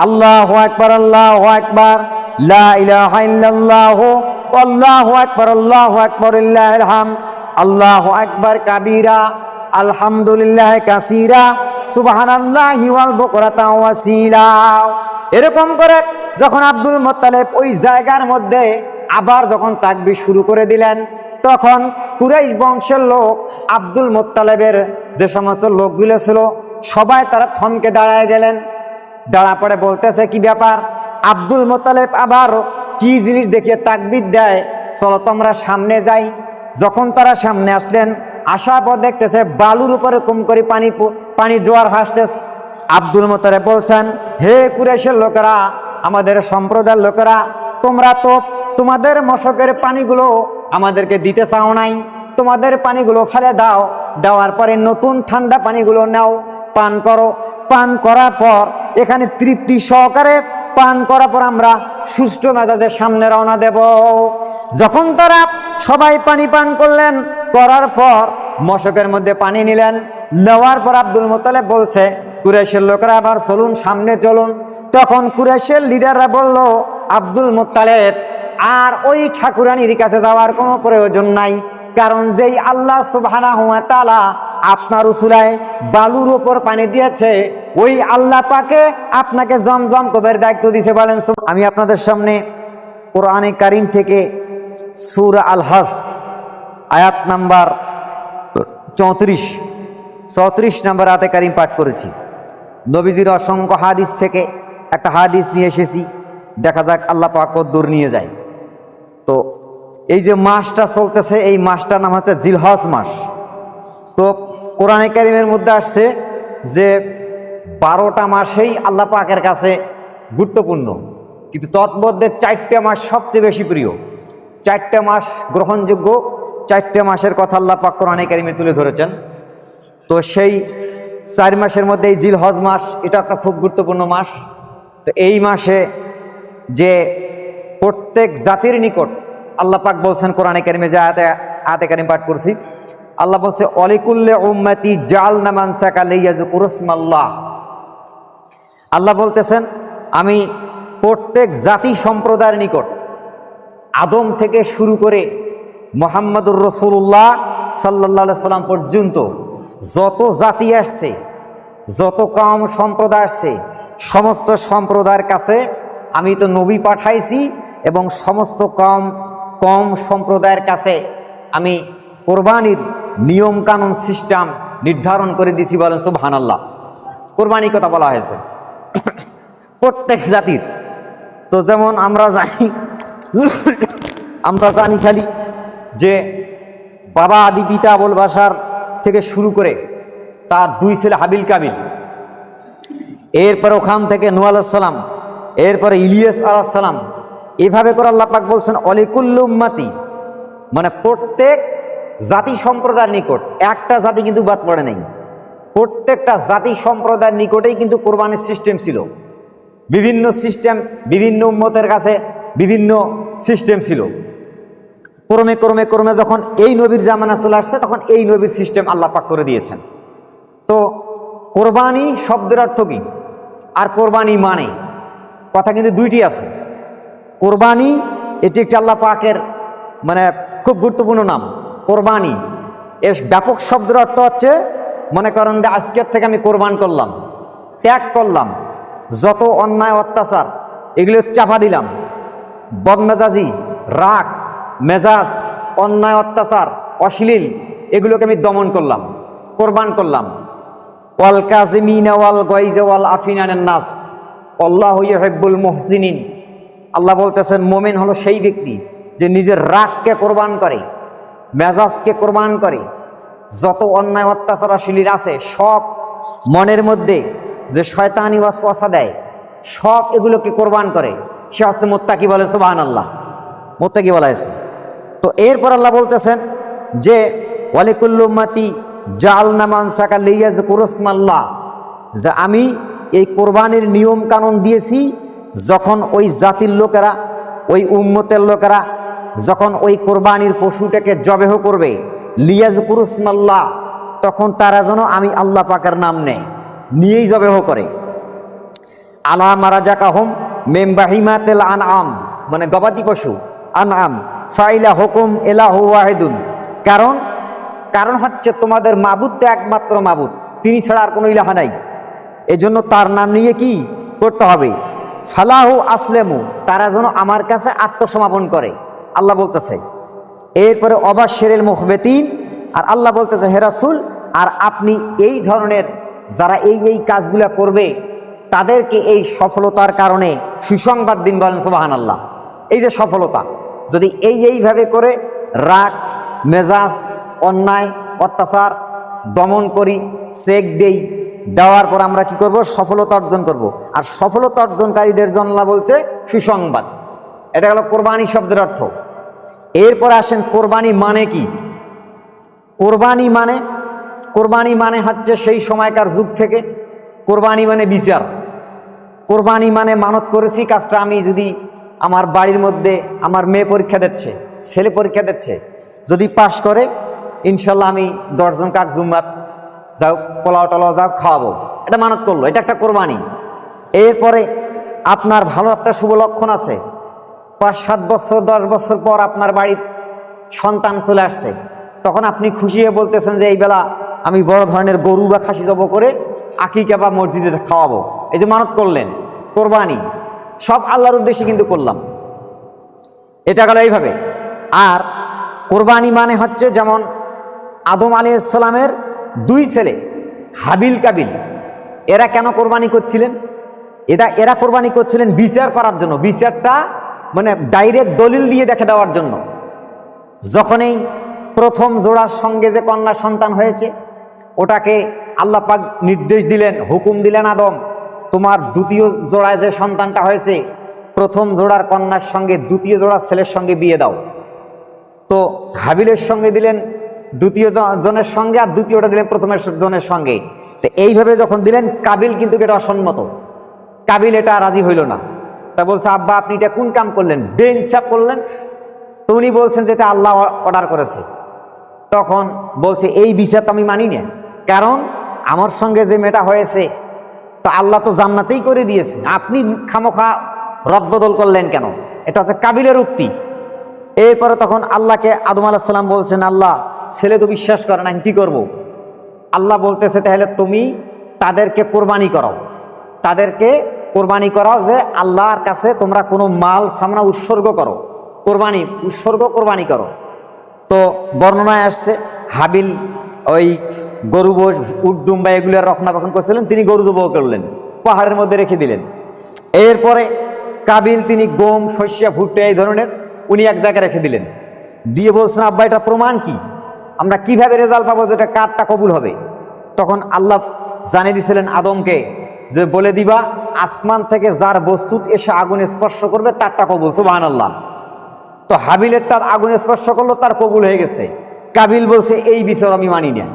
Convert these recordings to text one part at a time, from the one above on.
আল্লাহু আকবার, আল্লাহু আকবার, লা ইলাহা ইল্লাল্লাহু আল্লাহু আকবার, আল্লাহু আকবার, লিল্লাহিল হামদ, আল্লাহু আকবার কাবীরা, আলহামদুলিল্লাহ কাসীরা, সুবহানাল্লাহি ওয়াল বুকরাতা ওয়াসিলা। এরকম করে যখন আব্দুল মুত্তালিব ওই জায়গার মধ্যে আবার যখন তাকবীর শুরু করে দিলেন, তখন কুরাইশ বংশের লোক আব্দুল মুত্তালিবের যে সমস্ত লোকগুলো ছিল সবাই তারা থমকে দাঁড়ায় গেলেন। দাঁড়া পড়ে বলতেছে, কি ব্যাপার? আব্দুল মুত্তালিব আবার কি জিনিস দেখিয়ে তাকবীর দেয়, চলো তোমরা সামনে যাই। যখন তারা সামনে আসলেন, আসার পর দেখতেছে বালুর উপরে কম করে পানি জোয়ার ভাসতেছে। আব্দুল মুত্তালিব বলছেন, হে কুরাইশের লোকেরা, আমাদের সম্প্রদায়ের লোকেরা, তোমরা তো তোমাদের মশকের পানিগুলো আমাদেরকে দিতে চাও নাই, তোমাদের পানিগুলো ফেলে দাও, দেওয়ার পরে নতুন ঠান্ডা পানিগুলো নাও, পান করো। পান করার পর এখানে তৃপ্তি সহকারে পান করার পর আমরা সুষ্ঠু মেজাজের সামনে রওনা দেব। যখন তারা সবাই পানি পান করলেন, করার পর মশকের মধ্যে পানি নিলেন, নেওয়ার পর আব্দুল মুত্তালিব বলছে, কুরাইশের লোকেরা আবার চলুন, সামনে চলুন। তখন কুরাইশের লিডাররা বলল, আব্দুল মুত্তালিব, আর ওই ঠাকুরানির কাছে যাওয়ার কোনো প্রয়োজন নাই, কারণ যেই আল্লাহ সুবহানাহু ওয়া তাআলা আপনার উসুলায় বালুর উপর পানি দিয়েছে, ওই আল্লাহ পাকে আপনাকে জমজম কবের দায়িত্ব দিয়েছে। বলেন। আমি আপনাদের সামনে কোরআনে কারীম থেকে সূরা আল হজ আয়াত নাম্বার 34 নম্বর আয়াতে কারীম পাঠ করেছি। নবীজির অসংখ্য হাদিস থেকে একটা হাদিস নিয়ে এসেছি, দেখা যাক আল্লাহ পাক কদ্দুর নিয়ে যায়। তো এই যে মাসটা চলতেছে, এই মাসটার নাম হচ্ছে জিলহজ মাস। তো কোরআনে কারীমের মধ্যে আসছে যে 12টা মাসেই আল্লাহ পাকের কাছে গুরুত্বপূর্ণ, কিন্তু তৎমধ্যে 4টে মাস সবচেয়ে বেশি প্রিয়। 4টে মাস গ্রহণযোগ্য, 4টে মাসের কথা আল্লাহ পাক কোরআনে কারীমে তুলে ধরেছেন। তো সেই 4 মাসের মধ্যে এই জিলহজ মাস, এটা একটা খুব গুরুত্বপূর্ণ মাস। তো এই মাসে যে প্রত্যেক জাতির নিকট আল্লাহ পাক বলছেন কোরআনে কারীমে, যে আয়াতে কারীম পাঠ করছি, আল্লাহ বলছে, অলিকুল্লি উম্মতি জাআলনা মানসাকা লিয়াযকুরুসমাল্লাহ। আল্লাহ বলতেছেন, আমি প্রত্যেক জাতি সম্প্রদায়ের নিকট, আদম থেকে শুরু করে মুহাম্মদুর রাসূলুল্লাহ সাল্লাল্লাহু আলাইহি সাল্লাম পর্যন্ত যত জাতি আসছে, যত কওম সম্প্রদায় আসছে, সমস্ত সম্প্রদায়ের কাছে আমি তো নবী পাঠাইছি, এবং সমস্ত কওম সম্প্রদায়ের কাছে আমি কোরবানির নিয়ম কানুন সিস্টেম নির্ধারণ করে দিয়েছি। বলেন সুবহানাল্লাহ। কোরবানির কথা বলা হয়েছে প্রত্যেক জাতির। তো যেমন আমরা জানি খালি যে বাবা আদি পিতা আবুল বাশার থেকে শুরু করে তার 2 ছেলে হাবিল কাবিল, এরপর ওখান থেকে নূহ আলাইহিস সালাম, এরপরে ইলিয়াস আলাইহিস সালাম, এভাবে করে আল্লাহ পাক বলছেন অলিকুল্লি উম্মতি, মানে প্রত্যেক জাতি সম্প্রদায়ের নিকট, একটা জাতি কিন্তু বাদ পড়ে নাই। প্রত্যেকটা জাতি সম্প্রদায়ের নিকটেই কিন্তু কোরবানির সিস্টেম ছিল। বিভিন্ন সিস্টেম, বিভিন্ন উম্মতের কাছে বিভিন্ন সিস্টেম ছিল। ক্রমে ক্রমে ক্রমে যখন এই নবীর জামানা চলে আসছে, তখন এই নবীর সিস্টেম আল্লাহ পাক করে দিয়েছেন। তো কোরবানি শব্দের অর্থ কি, আর কোরবানি মানে, কথা কিন্তু দুইটি আছে। কোরবানি এটি একটি আল্লাহ পাকের মানে খুব গুরুত্বপূর্ণ নাম। কোরবানি এর ব্যাপক শব্দের অর্থ হচ্ছে, মনে করেন যে আজকের থেকে আমি কোরবান করলাম, ত্যাগ করলাম, যত অন্যায় অত্যাচার এগুলো চাপা দিলাম, বদমেজাজি, রাগ, মেজাজ, অন্যায় অত্যাচার, অশ্লীল, এগুলোকে আমি দমন করলাম, কোরবান করলাম। ওয়াল কাযিমিনা ওয়াল গায়যা ওয়াল আফিনা আনিন নাস আল্লাহু ইউহিব্বুল মুহসিনিন। আল্লাহ বলতেছেন, মুমিন হলো সেই ব্যক্তি যে নিজের রাগকে কোরবান করে, মেজাজকে কোরবান করে, যত অন্যায় অত্যাচার অশ্লীল আছে সব, মনের মধ্যে যে শয়তানি ওয়াসওয়াসা দেয় সব এগুলোকে কোরবান করে, সে হচ্ছে মুত্তাকি। বলে সুবহানাল্লাহ। মুত্তাকি বলা হয়েছে। তো এরপর আল্লাহ বলতেছেন যে ওয়ালিকুল্লি উম্মতি জাআলনা মানসাকা লিয়াযকুরুসমাল্লাহ, যে আমি এই কোরবানির নিয়ম কানুন দিয়েছি, যখন ওই জাতির লোকেরা, ওই উম্মতের লোকেরা যখন ওই কোরবানির পশুটাকে জবেহ করবে, লিয়াযকুরুসমাল্লাহ, তখন তারা যেন আমি আল্লাহ পাকের নাম নেয়, নিয়েই জবেহ করে। আলা মারাজাকাহুম মিন বাহিমাতিল আনআম, মানে গবাদি পশু আনআম, ফাইলা হুকুম ইলাহু ওয়াহিদুন, কারণ হচ্ছে তোমাদের মাবুদ তো একমাত্র মাবুদ, তিনি ছাড়া আর কোনো ইলাহা নাই, এজন্য তার নাম নিয়ে কি করতে হবে, ফালাহু আসলেমু, তারা যেন আমার কাছে আত্মসমর্পণ করে, আল্লাহ বলতেছে। এরপরে অবাশশিরিল মুখবিতিন, আর আল্লাহ বলতেছে হে রাসূল, আর আপনি এই ধরনের যারা এই কাজগুলো করবে তাদেরকে এই সফলতার কারণে সুসংবাদ দিন, বলেন সুবহানাল্লাহ। এই যে সফলতা, যদি এইভাবে করে রাগ মেজাজ অন্যায় অত্যাচার দমন করি, চেক দেওয়ার পর আমরা কি করব, সফলতা অর্জন করব। আর সফলতা অর্জনকারীদের জন্য আল্লাহ বলতে সুসংবাদ, এটা হলো কোরবানি শব্দের অর্থ। এরপরে আসেন কোরবানি মানে কি। কোরবানি মানে হচ্ছে সেই সময়কার যুগ থেকে কোরবানি মানে বিচার, কোরবানি মানে মানত করেছি কাজটা আমি যদি আমার বাড়ির মধ্যে আমার মেয়ে পরীক্ষা দিচ্ছে, ছেলে পরীক্ষা দিচ্ছে, যদি পাশ করে ইনশাল্লাহ আমি 10 জন কাক জুম্মাত যাও পোলাও টলাও যাও খাওয়াবো, এটা মানত করলো, এটা একটা কোরবানি। এরপরে আপনার ভালো একটা শুভ লক্ষণ আছে, 5-7 বছর 10 বছর পর আপনার বাড়ির সন্তান চলে আসছে, তখন আপনি খুশি হয়ে বলতেছেন যে এই বেলা আমি বড় ধরনের গরু বা খাসি জব করে আকিকা বা মসজিদে খাওয়াবো, এই যে মানত করলেন কোরবানি, সব আল্লাহর উদ্দেশ্যে কিন্তু করলাম, এটা গেল এইভাবে। আর কোরবানি মানে হচ্ছে যেমন আদম আলাইহিস সালামের 2 ছেলে হাবিল কাবিল, এরা কেন কোরবানি করছিলেন, এরা কোরবানি করছিলেন বিচার করার জন্য, বিচারটা মানে ডাইরেক্ট দলিল দিয়ে দেখে দেওয়ার জন্য। যখন এই প্রথম জোড়ার সঙ্গে যে কন্যা সন্তান হয়েছে, ওটাকে আল্লাহ পাক নির্দেশ দিলেন, হুকুম দিলেন, আদম তোমার দ্বিতীয় জোড়ায় যে সন্তানটা হয়েছে প্রথম জোড়ার কন্যার সঙ্গে দ্বিতীয় জোড়ার ছেলের সঙ্গে বিয়ে দাও। তো হাবিলের সঙ্গে দিলেন দ্বিতীয় জনের সঙ্গে, আর দ্বিতীয়টা দিলেন প্রথমের জনের সঙ্গে। তো এইভাবে যখন দিলেন, কাবিল কিন্তু এটা অসম্মত, কাবিল এটা রাজি হইল না। তা বলছে আব্বা আপনি এটা কোন কাম করলেন, বেইনসাফ করলেন। তো উনি বলছেন যেটা আল্লাহ অর্ডার করেছে। তখন বলছে এই বিচার তো আমি মানি না, কারণ আমার সঙ্গে যে মেয়েটা হয়েছে তা আল্লাহ তো জান্নাতেই করে দিয়েছে, আপনি খামোখা রদবদল করলেন কেন, এটা হচ্ছে কাবিলের উক্তি। এরপরে তখন আল্লাহকে আদম আলাইহিস সালাম বলছেন আল্লাহ ছেলে তো বিশ্বাস করে না, কি করব। আল্লাহ বলতেছে তাহলে তুমি তাদেরকে কোরবানি করাও, তাদেরকে কোরবানি করাও, যে আল্লাহর কাছে তোমরা কোনো মাল সামনা উৎসর্গ করো, কোরবানি করো। তো বর্ণনায় আসছে হাবিল ওই গরু গোশ উট দুম্বা এগুলোর রক্ষণাবেক্ষণ করছিলেন, তিনি গরু জবাই করলেন, পাহাড়ের মধ্যে রেখে দিলেন। এরপরে কাবিল তিনি গম শস্য ভুট্টা এই ধরনের উনি এক জায়গায় রেখে দিলেন, দিয়ে বলছেন আব্বা এটা প্রমাণ কি, আমরা কিভাবে রেজাল্ট পাবো যেটা কারটা কবুল হবে। তখন আল্লাহ জানিয়ে দিয়েছিলেন আদমকে যে বলে দিবা আসমান থেকে যার বস্তুত এসে আগুনে স্পর্শ করবে তারটা কবুল, সুবহানাল্লাহ। তো হাবিলের তার আগুনে স্পর্শ করলো, তার কবুল হয়ে গেছে। কাবিল বলছে এই বিচার আমি মানি না।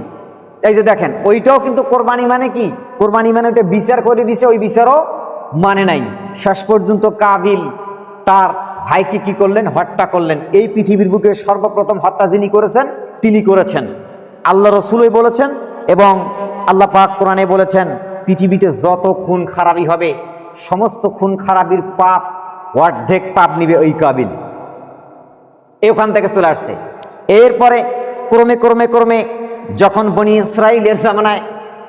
এই যে দেখেন ওইটাও কিন্তু কোরবানি মানে কি, কোরবানি মানে ওইটা বিচার করে দিছে, ওই বিচারও মানে নাই। শেষ পর্যন্ত কাবিল তার ভাইকে কি করলেন, হত্যা করলেন। এই পৃথিবীর বুকে সর্বপ্রথম হত্যা যিনি করেছেন তিনি করেছেন, আল্লাহ রসুলই বলেছেন, এবং আল্লাহ পাক কোরআনে বলেছেন পৃথিবীতে যত খুন খারাপি হবে সমস্ত খুন খারাপির পাপ অর্ধেক পাপ নিবে ওই কাবিল। ওখান থেকে চলে আসছে। এরপরে ক্রমে ক্রমে ক্রমে যখন বনি ইসরাইলের জামানায়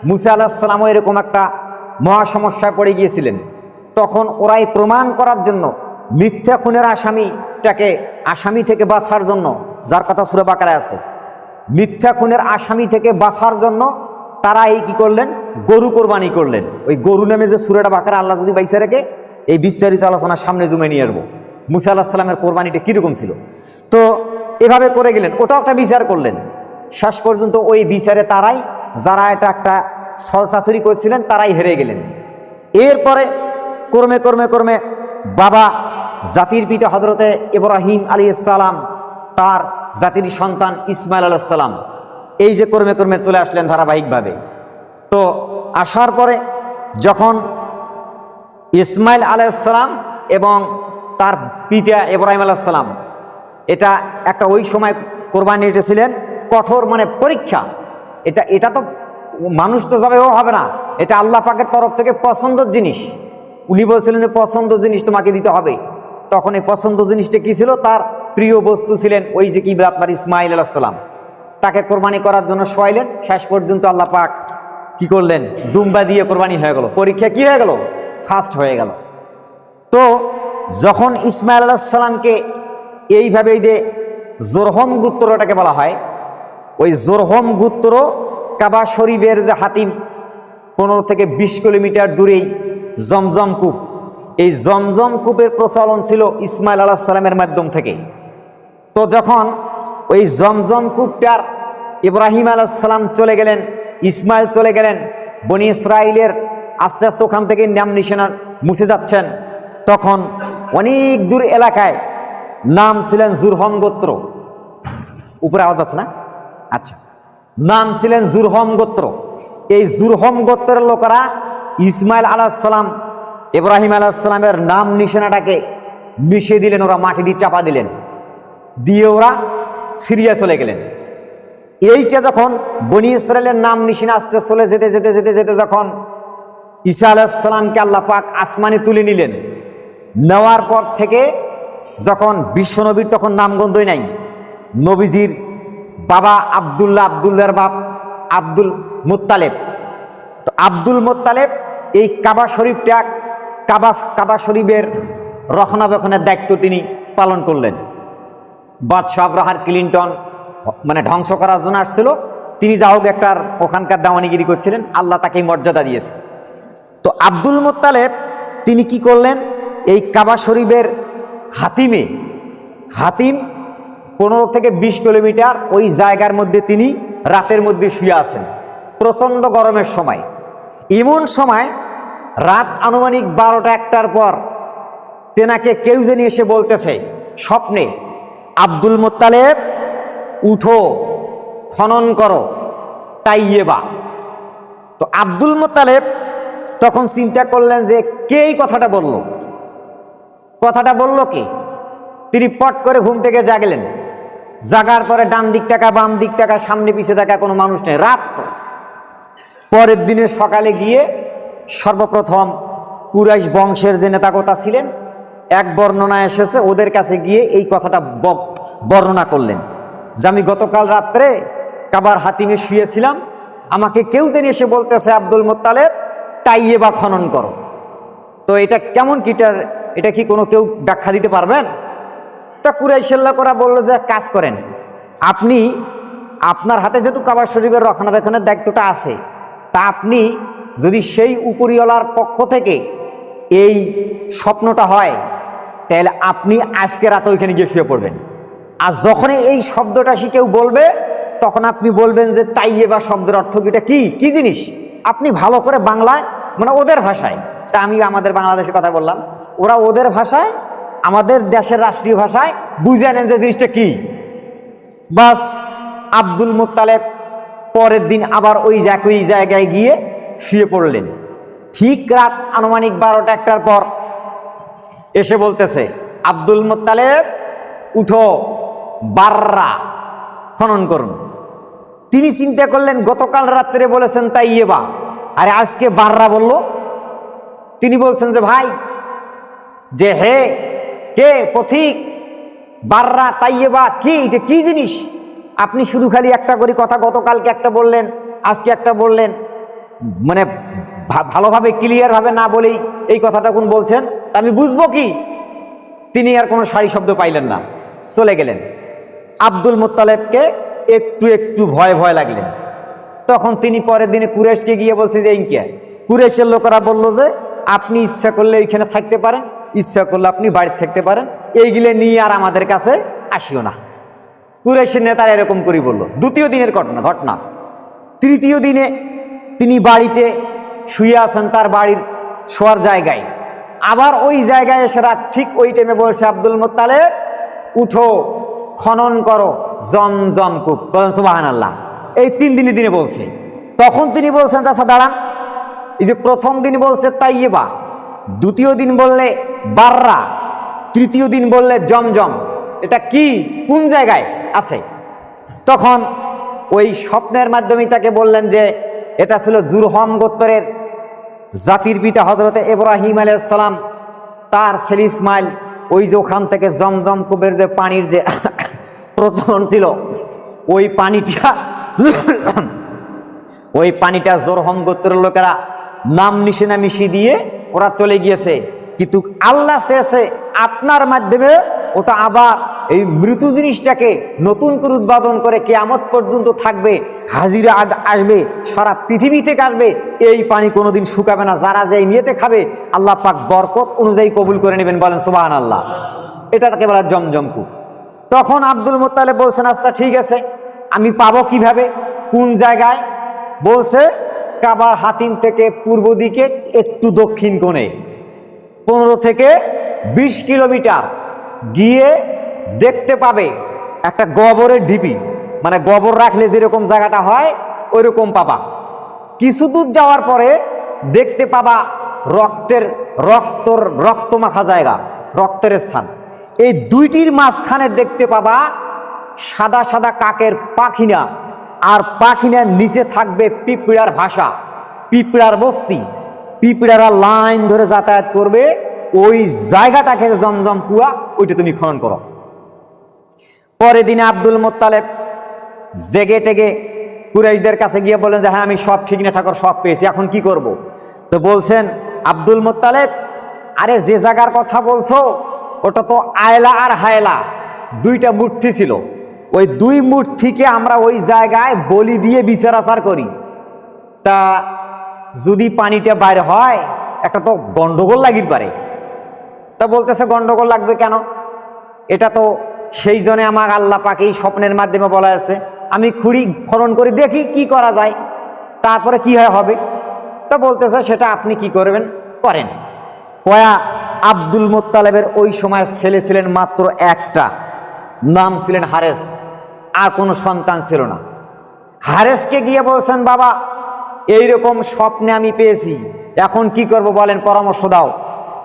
মুসা আলাইহিস সালামও এরকম একটা মহা সমস্যায় পড়ে গিয়েছিলেন, তখন ওরাই প্রমাণ করার জন্য মিথ্যা খুনের আসামি থেকে বাঁচার জন্য, যার কথা সূরা বাকারায় আছে, মিথ্যা খুনের আসামি থেকে বাঁচার জন্য তারা এই কি করলেন, গরু কোরবানি করলেন। ওই গরু নামে যে সূরাটা বাকারা আল্লাহ যদি বাইচা রেখে এই বিস্তারিত আলোচনা সামনে জুমে নিয়ে আসবো, মুসা আলাইহিস সালামের কোরবানিটা কীরকম ছিল। তো এভাবে করে গেলেন, ওটাও একটা বিচার করলেন। শেষ পর্যন্ত ওই বিচারে তারাই, যারা এটা একটা ছলচাতুরি করছিলেন তারাই হেরে গেলেন। এরপরে ক্রমে ক্রমে ক্রমে বাবা জাতির পিতা হযরতে ইব্রাহিম আলাইহিস সালাম, তার জাতির সন্তান ইসমাইল আলাইহিস সালাম, এই যে ক্রমে ক্রমে চলে আসলেন ধারাবাহিকভাবে। তো আসার পরে যখন ইসমাইল আলাইহিস সালাম এবং তার পিতা ইব্রাহিম আলাইহিস সালাম, এটা একটা ওই সময় কোরবানি ছিলেন কঠোর মানে পরীক্ষা, এটা তো মানুষ তো যাবে হবে না, এটা আল্লাহ পাকের তরফ থেকে পছন্দের জিনিস। উনি বলছিলেন যে পছন্দ জিনিস তোমাকে দিতে হবে। তখন এই পছন্দ জিনিসটা কি ছিল? তার প্রিয় বস্তু ছিলেন ওই যে কি আপনার ইসমাইল আলাইহিস সালাম। তাকে কোরবানি করার জন্য শোয়াইলেন। শেষ পর্যন্ত আল্লাহ পাক কি করলেন? দুম্বা দিয়ে কোরবানি হয়ে গেল। পরীক্ষা কি হয়ে গেল? ফার্স্ট হয়ে গেল। তো যখন ইসমাইল আলাইহিস সালামকে এইভাবে এই যে জোরহম গোত্রটাকে বলা হয়, ওই জোরহম গোত্র কাবা শরীফের যে হাতিম 15 থেকে 20 কিলোমিটার দূরেই জমজম কূপ, এই জমজম কূপের প্রচলন ছিল ইসমাইল আলাইহিস সালামের মাধ্যম থেকে। তো যখন ওই জমজম কূপটার ইব্রাহিম আলাইহিস সালাম চলে গেলেন, ইসমাইল চলে গেলেন, বনি ইসরাইলের আস্তে আস্তে ওখান থেকে নাম নিশানা মুছে যাচ্ছেন, তখন অনেক দূর এলাকায় নাম ছিলেন জুরহম গোত্র। উপরে আওয়াজ আছে না? আচ্ছা, নাম ছিলেন জুরহম গোত্র। এই জুরহম গোত্রের লোকেরা ইসমাইল আলাইহিস সালাম ইব্রাহিম আলাইহিস সালামের নাম নিশানাটাকে মিশিয়ে দিলেন, ওরা মাটি দিয়ে চাপা দিলেন, দিয়ে ওরা সিরিয়া চলে গেলেন। এইটা যখন বনি ইসরায়েলের নাম নিশানা আস্তে চলে যেতে যেতে যেতে যেতে যখন ঈসা আলাইহিস সালামকে আল্লাহ পাক আসমানে তুলে নিলেন, নেওয়ার পর থেকে যখন বিশ্বনবীর তখন নামগন্ধই নাই, নবীজির বাবা আব্দুল্লাহর বাপ আব্দুল মুত্তালেব, তো আব্দুল মুত্তালেব এই কাবা শরীফটা কাবা শরীফের রক্ষণাবেক্ষণের দায়িত্ব তিনি পালন করলেন। বাদশাহ আব্রাহার ক্লিন্টন মানে ধ্বংস করার জন্য আসছিল, তিনি যা হোক একটার ওখানকার দাওয়ানিগিরি করছিলেন, আল্লাহ তাকে মর্যাদা দিয়েছে। তো আব্দুল মুত্তালেব তিনি কি করলেন? এই কাবা শরীফের হাতিম 15 থেকে 20 কিলোমিটার ওই জায়গার মধ্যে তিনি রাতের মধ্যে শুয়ে আছেন, প্রচণ্ড গরমের সময়। এমন সময় রাত আনুমানিক 12টা-1টার পর তেনাকে কেউ যেন এসে বলতেছে স্বপ্নে, আব্দুল মুত্তালেব উঠো, খনন করো তাইয়েবা। তো আব্দুল মুত্তালেব তখন চিন্তা করলেন যে কে এই কথাটা বলল কে? তিনি পট করে ঘুম থেকে জাগলেন। জাগার পরে ডান দিক তাকা, বাম দিক তাকা, সামনে পিছিয়ে থাকা কোনো মানুষ নেই, রাত। তো পরের দিনে সকালে গিয়ে সর্বপ্রথম কুরাইশ বংশের যে নেতাকতা ছিলেন, এক বর্ণনা এসেছে, ওদের কাছে গিয়ে এই কথাটা বর্ণনা করলেন যে আমি গতকাল রাত্রে কাবার হাতিমে শুয়েছিলাম, আমাকে কেউ যেন এসে বলতেছে আব্দুল মুত্তালেব তাইয়েবা খনন করো। তো এটা কেমন কি, এটা কি কোনো কেউ ব্যাখ্যা দিতে পারবেন? তা কুরাইশের লোকেরা বলল যে কাজ করেন, আপনি আপনার হাতে যেহেতু কাবা শরীফের রক্ষণাবেক্ষণের দায়িত্বটা আছে, তা আপনি যদি সেই উপরিওয়ালার পক্ষ থেকে এই স্বপ্নটা হয়, তাহলে আপনি আজকে রাতে ওইখানে গিয়ে শুয়ে পড়বেন। আর যখনই এই শব্দটা সে কেউ বলবে, তখন আপনি বলবেন যে তাইয়েবা শব্দের অর্থ কি জিনিস। আপনি ভালো করে বাংলায়, মানে ওদের ভাষায়, তা আমি আমাদের বাংলাদেশের কথা বললাম, ওরা ওদের ভাষায় আমাদের দেশের রাষ্ট্রীয় ভাষায় বুঝে নেন যে জিনিসটা কি। বাস আব্দুল মুত্তালেব পরের দিন আবার ওই জায়গায় গিয়ে শুয়ে পড়লেন। ঠিক রাত আনুমানিক 12টা-1টার পর এসে বলতেছে আব্দুল মুত্তালেব উঠো, বাররা খনন করুন। তিনি চিন্তা করলেন গতকাল রাত্রে বলেছেন তাইয়েবা, আরে আজকে বাররা বলল। তিনি বলছেন যে ভাই, যে হে কে পথিক, বাররা তাইয়েবা কি, এটা কি জিনিস? আপনি শুধু খালি একটা করে কথা, গতকালকে একটা বললেন, আজকে একটা বললেন, মানে ভালোভাবে ক্লিয়ারভাবে না বলেই এই কথাটা কোন বলছেন, তা আমি বুঝবো কি? তিনি আর কোনো সারি শব্দ পাইলেন না, চলে গেলেন। আব্দুল মুত্তালেবকে একটু একটু ভয় লাগলেন। তখন তিনি পরের দিনে কুরাইশকে গিয়ে বলছে যে ইনকে, কুরাইশের লোকেরা বলল যে আপনি ইচ্ছা করলে এইখানে থাকতে পারেন, ইচ্ছা করলে আপনি বাড়িতে থাকতে পারেন, এইগুলো নিয়ে আর আমাদের কাছে আসিও না। কুরাইশের নেতারা এরকম করে বলল। দ্বিতীয় দিনের ঘটনা। তৃতীয় দিনে তিনি বাড়িতে শুয়ে আছেন, তার বাড়ির শোয়ার জায়গায়। আবার ওই জায়গায় এসে রাত ঠিক ওই টাইমে বলছে আব্দুল মুত্তালেব উঠো, খনন করো জমজম কূপ। বলেন সুবহানাল্লাহ। এই 3 দিনে বলছে। তখন তিনি বলছেন আচ্ছা দাঁড়ান, এই যে প্রথম দিন বলছে তাইয়েবা, দ্বিতীয় দিন বললে বাররা, তৃতীয় দিন বললে জমজম, এটা কি, কোন জায়গায় আছে? তখন ওই স্বপ্নের মাধ্যমে তাকে বললেন যে এটা ছিল জুরহম গোত্রের জাতির পিতা হজরতে ইব্রাহিম আলাইহিস সালাম তার ছেলে ইসমাইল ওই যে ওখান থেকে জমজম কূপের যে পানির যে প্রচলন ছিল, ওই পানিটা জোরহম গোত্রের লোকেরা নাম নিশানা মিশিয়ে দিয়ে ওরা চলে গিয়েছে। কিন্তু আল্লাহ চেয়েছে আপনার মাধ্যমে ওটা আবার এই মৃত জিনিসটাকে নতুন করে উদ্বোধন করে কিয়ামত পর্যন্ত থাকবে, হাজিরা আসবে, সারা পৃথিবী থেকে আসবে, এই পানি কোনোদিন শুকাবে না। যারা যে নিয়েতে খাবে আল্লাহ পাক বরকত অনুযায়ী কবুল করে নেবেন, বলেন সুবহানাল্লাহ। এটা তাকে বলা জমজম কূপ। তখন আব্দুল মুত্তালিব বলছেন আচ্ছা ঠিক আছে, আমি পাবো কিভাবে, কোন জায়গায়? বলছে কাবার হাতিম থেকে পূর্ব দিকে একটু দক্ষিণ কোণে 15 থেকে 20 কিলোমিটার গিয়ে দেখতে পাবে একটা গোবরের ঢিপি, মানে গোবর রাখলে যেরকম জায়গাটা হয় ওই রকম পাবা। কিছু দূর যাওয়ার পরে দেখতে পাবা রক্ত মাখা জায়গা, রক্তের স্থান। এই দুইটির মাঝখানে দেখতে পাবা সাদা সাদা কাকের পাখিনা, আর পাখিনার নিচে থাকবে পিঁপড়ার ভাষা, পিঁপড়ার বস্তি। পিঁপড়ারা লাইন ধরে যাতায়াত করবে, ওই জায়গাটাকে জমজম কুয়া, ওইটা তুমি খনন করো। পরের দিনে আব্দুল মুত্তালিব জেগে টেগে কুরাইশদের কাছে গিয়ে বলেন যে হ্যাঁ আমি সব ঠিক না ঠাকুর, সব পেয়েছি, এখন কি করব? তো বলছেন আব্দুল মুত্তালিব, আরে যে জায়গার কথা বলছো ওটা তো আয়লা আর হায়লা দুইটা মূর্তি ছিল, ওই দুই মূর্তিকে আমরা ওই জায়গায় বলি দিয়ে বিচার আচার করি, তা যদি পানিটা বাইরে হয় একটা তো গন্ডগোল লাগির পারে। তা বলতেছে গন্ডগোল লাগবে কেন? এটা তো সেই জন্য আমার আল্লাহ পাক এই স্বপ্নের মাধ্যমে বলা আছে, আমি খুঁড়ি খনন করে দেখি কি করা যায়, তারপরে কি হবে। তা বলতেছে সেটা আপনি কি করবেন করেন। কয়া আব্দুল মুত্তালিবের ওই সময় ছেলে ছিলেন মাত্র একটা, নাম ছিলেন হারেস, আর কোনো সন্তান ছিল না। হারেসকে গিয়ে বলছেন বাবা এইরকম স্বপ্নে আমি পেয়েছি, এখন কি করব বলেন, পরামর্শ দাও।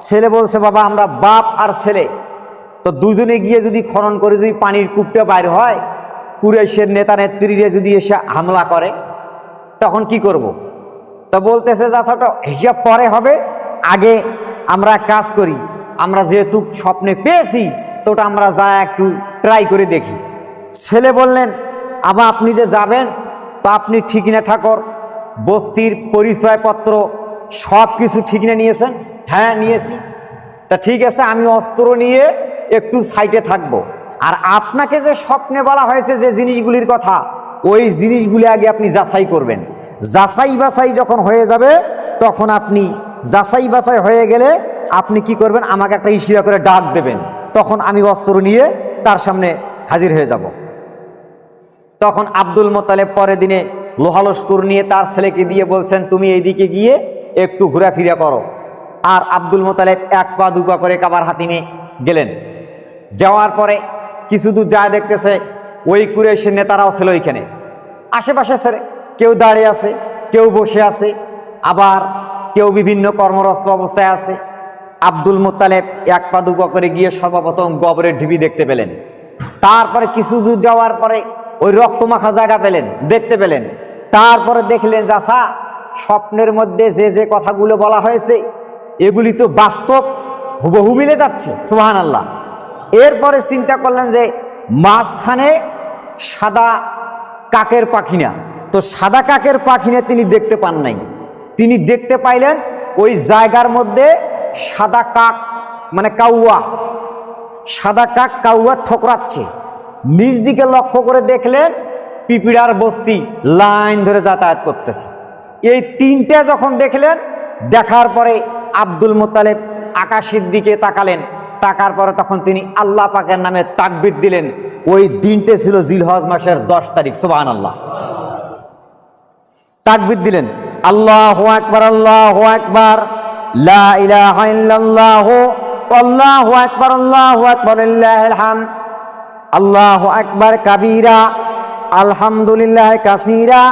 ছেলে বলছে বাবা আমরা বাপ আর ছেলে, তো দুজনে গিয়ে যদি খনন করে যদি পানির কূপটা বাইর হয়, কুরাইশের নেতা নেত্রীরা যদি এসে হামলা করে তখন কি করব? তা বলতেছে যাথাটা হিসাব পরে হবে, আগে আমরা কাজ করি, আমরা যেহেতু স্বপ্নে পেয়েছি তো ওটা আমরা যা একটু ট্রাই করে দেখি। ছেলে বললেন আবার আপনি যে যাবেন তা আপনি ঠিক না ঠাকুর বস্তির পরিচয়পত্র সব কিছু ঠিক না নিয়েছেন? হ্যাঁ নিয়েছি। তা ঠিক আছে, আমি অস্ত্র নিয়ে একটু সাইডে থাকবো, আর আপনাকে যে স্বপ্নে বলা হয়েছে যে জিনিসগুলির কথা, ওই জিনিসগুলি আগে আপনি যাচাই করবেন। যাচাই বাছাই যখন হয়ে যাবে তখন আপনি যাচাই বাছাই হয়ে গেলে আপনি কি করবেন, আমাকে একটা ইশারা করে ডাক দেবেন, তখন আমি অস্ত্র নিয়ে তার সামনে হাজির হয়ে যাব। তখন আব্দুল মুত্তালিব পরের দিনে লোহালস্কর নিয়ে তার ছেলেকে দিয়ে বলছেন তুমি এইদিকে গিয়ে একটু ঘোরাফেরা করো। আর আব্দুল মুত্তালিব এক পা দু পা করে কাবার হাতিমে গেলেন। যাওয়ার পরে কিছু দূর যায় দেখতেছে ওই কুরাইশের নেতারাও ছিল ওইখানে, আশেপাশে কেউ দাঁড়িয়ে আছে, কেউ বসে আছে, আবার কেউ বিভিন্ন কর্মরত অবস্থায় আছে। আব্দুল মুত্তালিব এক পা দু পা করে গিয়ে সর্বপ্রথম গোবরের ঢিবি দেখতে পেলেন। তারপরে কিছু দূর যাওয়ার পরে ওই রক্তমাখা জায়গা দেখতে পেলেন। তারপরে দেখলেন যাছা স্বপ্নের মধ্যে যে যে কথাগুলো বলা হয়েছে এগুলি তো বাস্তব হুবহু মিলে যাচ্ছে, সুবহানাল্লাহ। এরপরে চিন্তা করলেন যে মাঝখানে সাদা কাকের পাখিনা, তো সাদা কাকের পাখিনা তিনি দেখতে পান নাই, তিনি দেখতে পাইলেন ওই জায়গার মধ্যে সাদা কাক মানে কাউয়া, সাদা কাক কাউয়া ঠোকরাচ্ছে। নিজ দিকে লক্ষ্য করে দেখলেন পিঁপড়ার বস্তি লাইন ধরে যাতায়াত করতেছে। এই তিনটা যখন দেখলেন, দেখার পরে আব্দুল মুত্তালিব আকাশের দিকে তাকালেন, তাকার পরে তখন তিনি আল্লাহ পাকের নামে তাকবীর দিলেন। ওই দিনটা ছিল জিলহজ মাসের 10 তারিখ, সুবহানাল্লাহ। তাকবীর দিলেন, আল্লাহু আকবার, আল্লাহু আকবার, লা ইলাহা ইল্লাল্লাহু আল্লাহু আকবার, আল্লাহু আকবার, লিল্লাহিল হামদ, আল্লাহু আকবার কাবীরা, আলহামদুলিল্লাহ কাসীরা,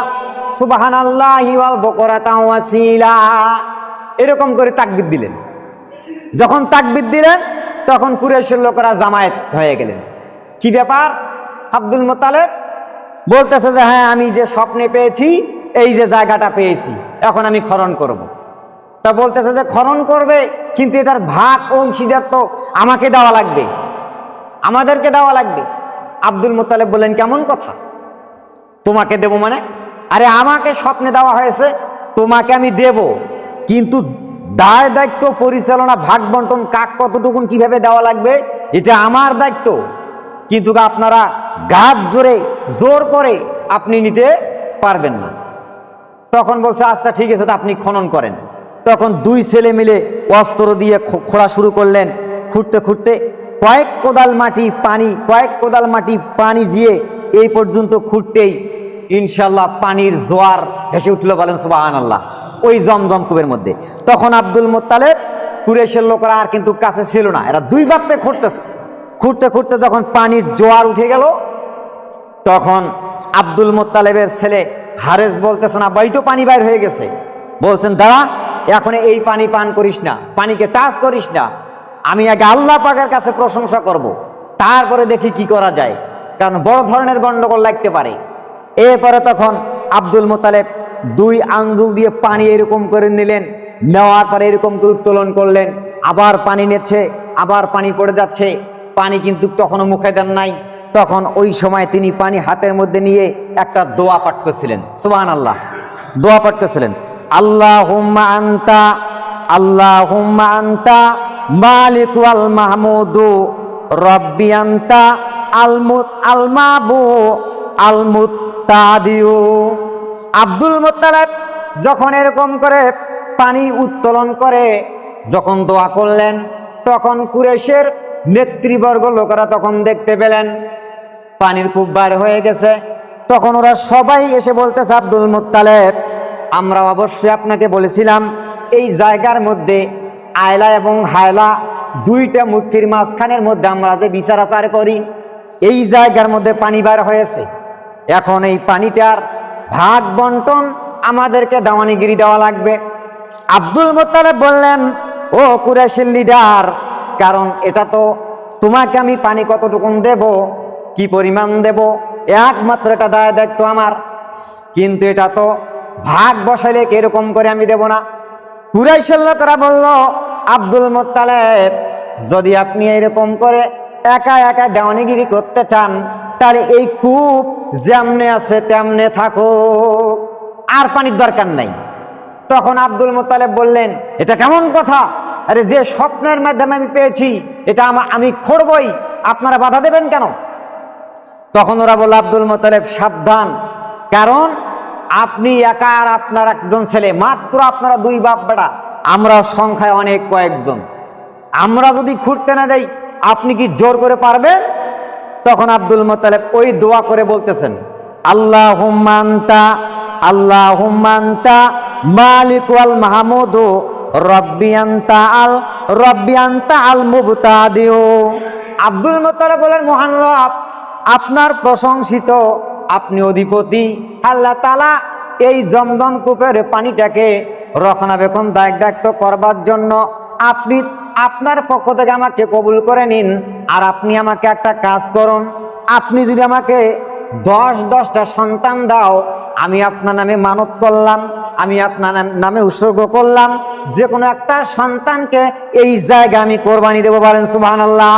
সুবহানাল্লাহি ওয়াল বুকরাতা ওয়াসিলা। এরকম করে তাকবীর দিলেন। যখন তাকবীর দিলেন তখন কুরাইশের লোকেরা জামায়াত হয়ে গেলেন। কি ব্যাপার? আব্দুল মুত্তালিব বলতেছে যে হ্যাঁ আমি যে স্বপ্নে পেয়েছি এই যে জায়গাটা পেয়েছি, এখন আমি খনন করব। তা তা বলতেছে যে খনন করবে, কিন্তু এটার ভাগ অংশীদার তো আমাকে দেওয়া লাগবে, আমাদেরকে দেওয়া লাগবে। আব্দুল মুত্তালিব বললেন, কেমন কথা তোমাকে দেব মানে? আরে আমাকে স্বপ্নে দেওয়া হয়েছে, তোমাকে আমি দেব, কিন্তু দায় দায়িত্ব পরিচালনা ভাগ বন্টন কাক কতটুকুন কিভাবে দেওয়া লাগবে এটা আমার দায়িত্ব, কিন্তু আপনারা গাছ জোর করে আপনি নিতে পারবেন না। তখন বলছে আচ্ছা ঠিক আছে, তা আপনি খনন করেন। তখন দুই ছেলে মিলে অস্ত্র দিয়ে খোঁড়া শুরু করলেন। খুঁড়তে খুঁড়তে কয়েক কোদাল মাটি পানি দিয়ে এই পর্যন্ত খুঁড়তেই ইনশাল্লাহ পানির জোয়ার ভেসে উঠল, বলেন সুবহানাল্লাহ, ওই জমজম কূপের মধ্যে। তখন আব্দুল মুত্তালিব, কুরাইশের লোকেরা আর কিন্তু কাছে ছিল না, এরা দুই বাপতে খুঁড়তে খুঁড়তে যখন পানির জোয়ার উঠে গেল, তখন আব্দুল মুত্তালিবের ছেলে হারেস বলতেছে না ভাই, তো পানি বাইর হয়ে গেছে। বলছেন দাঁড়া, এখন এই পানি পান করিস না, পানিকে টাচ করিস না, আমি আগে আল্লাহ পাকের কাছে প্রশংসা করব, তারপরে দেখি কি করা যায়, কারণ বড় ধরনের গন্ডগোল লাগতে পারে। এরপরে তখন আব্দুল মুত্তালিব দুই আঙ্গুল দিয়ে পানি এরকম করে নিলেন, নেওয়ার পরে এরকম করে উত্তোলন করলেন, আবার পানি নিচ্ছে, আবার পানি পড়ে যাচ্ছে, পানি কিন্তু তখনও মুখে দেন নাই। তখন ওই সময় তিনি পানি হাতের মধ্যে নিয়ে একটা দোয়া পাঠ করছিলেন, সুবহানাল্লাহ, দোয়া পাঠ করছিলেন, আল্লাহুম্মা আন্তা মালিকু আল মাহমুদু রব্বি আন্তা আল মাবু আল মুত্তাদিউ। আব্দুল মুত্তালিব যখন এরকম করে পানি উত্তোলন করে যখন দোয়া করলেন, তখন কুরাইশের নেতৃবর্গ লোকেরা তখন দেখতে পেলেন পানির কূপ বার হয়ে গেছে। তখন ওরা সবাই এসে বলতেছে, আব্দুল মুত্তালিব, আমরা অবশ্যই আপনাকে বলেছিলাম এই জায়গার মধ্যে আয়লা এবং হায়লা দুইটা মূর্তির মাঝখানের মধ্যে আমরা যে বিচার আচার করি, এই জায়গার মধ্যে পানি বার হয়েছে, এখন এই পানিটার ভাগ বন্টন আমাদেরকে দেওয়ানিগিরি দেওয়া লাগবে। আব্দুল মুত্তালিব বললেন, ও কুরাইশের লিডার, কারণ এটা তো তোমাকে আমি পানি কতটুকুন দেব, কি পরিমাণ দেব, একমাত্র এটা দায় দায়িত্ব আমার, কিন্তু এটা তো ভাগ বসাইলে এরকম করে আমি দেব না। কুরাইশের লোকেরা বলল, আব্দুল মুত্তালিব, যদি আপনি এরকম করে একা একা দেওয়ানিগিরি করতে চান, তাহলে এই কূপ যেমনে আছে তেমনে থাকো, আর পানির দরকার নাই। তখন আব্দুল মুত্তালিব বললেন, এটা কেমন কথা? আরে যে স্বপ্নের মাধ্যমে আমি পেয়েছি এটা আমি খোঁড়বই, আপনারা বাধা দেবেন কেন? তখন ওরা বলল, আব্দুল মুত্তালিব সাবধান, কারণ আপনি একা আর আপনার একজন ছেলে, মাত্র আপনারা দুই বাপ বেটা, আমরা সংখ্যায় অনেক কয়েকজন, আমরা যদি খুঁড়তে না দেই আপনি কি জোর করে পারবেন? তখন আব্দুল মুত্তালিব ওই দোয়া করে বলতেছেন, আল্লাহুম্মা আন্তা মালিকু আল মাহমুদু রব্বি আন্তা আল মুবতাদিউ। আব্দুল মুত্তালিব বলেন, মহান রব, আপনার প্রশংসিত, আপনি অধিপতি আল্লাহ তাআলা, এই জমজম কূপের পানিটাকে রক্ষণাবেক্ষণ দায়িত্ব করবার জন্য আপনি আপনার পক্ষ থেকে আমাকে কবুল করে নিন। আর আপনি আমাকে একটা কাজ করুন, আপনি যদি আমাকে 10টা সন্তান দাও, আমি আপনার নামে মানত করলাম, আমি আপনার নামে উৎসর্গ করলাম, যে কোনো একটা সন্তানকে এই জায়গায় আমি কোরবানি দেবো, বলেন সুবহানাল্লাহ,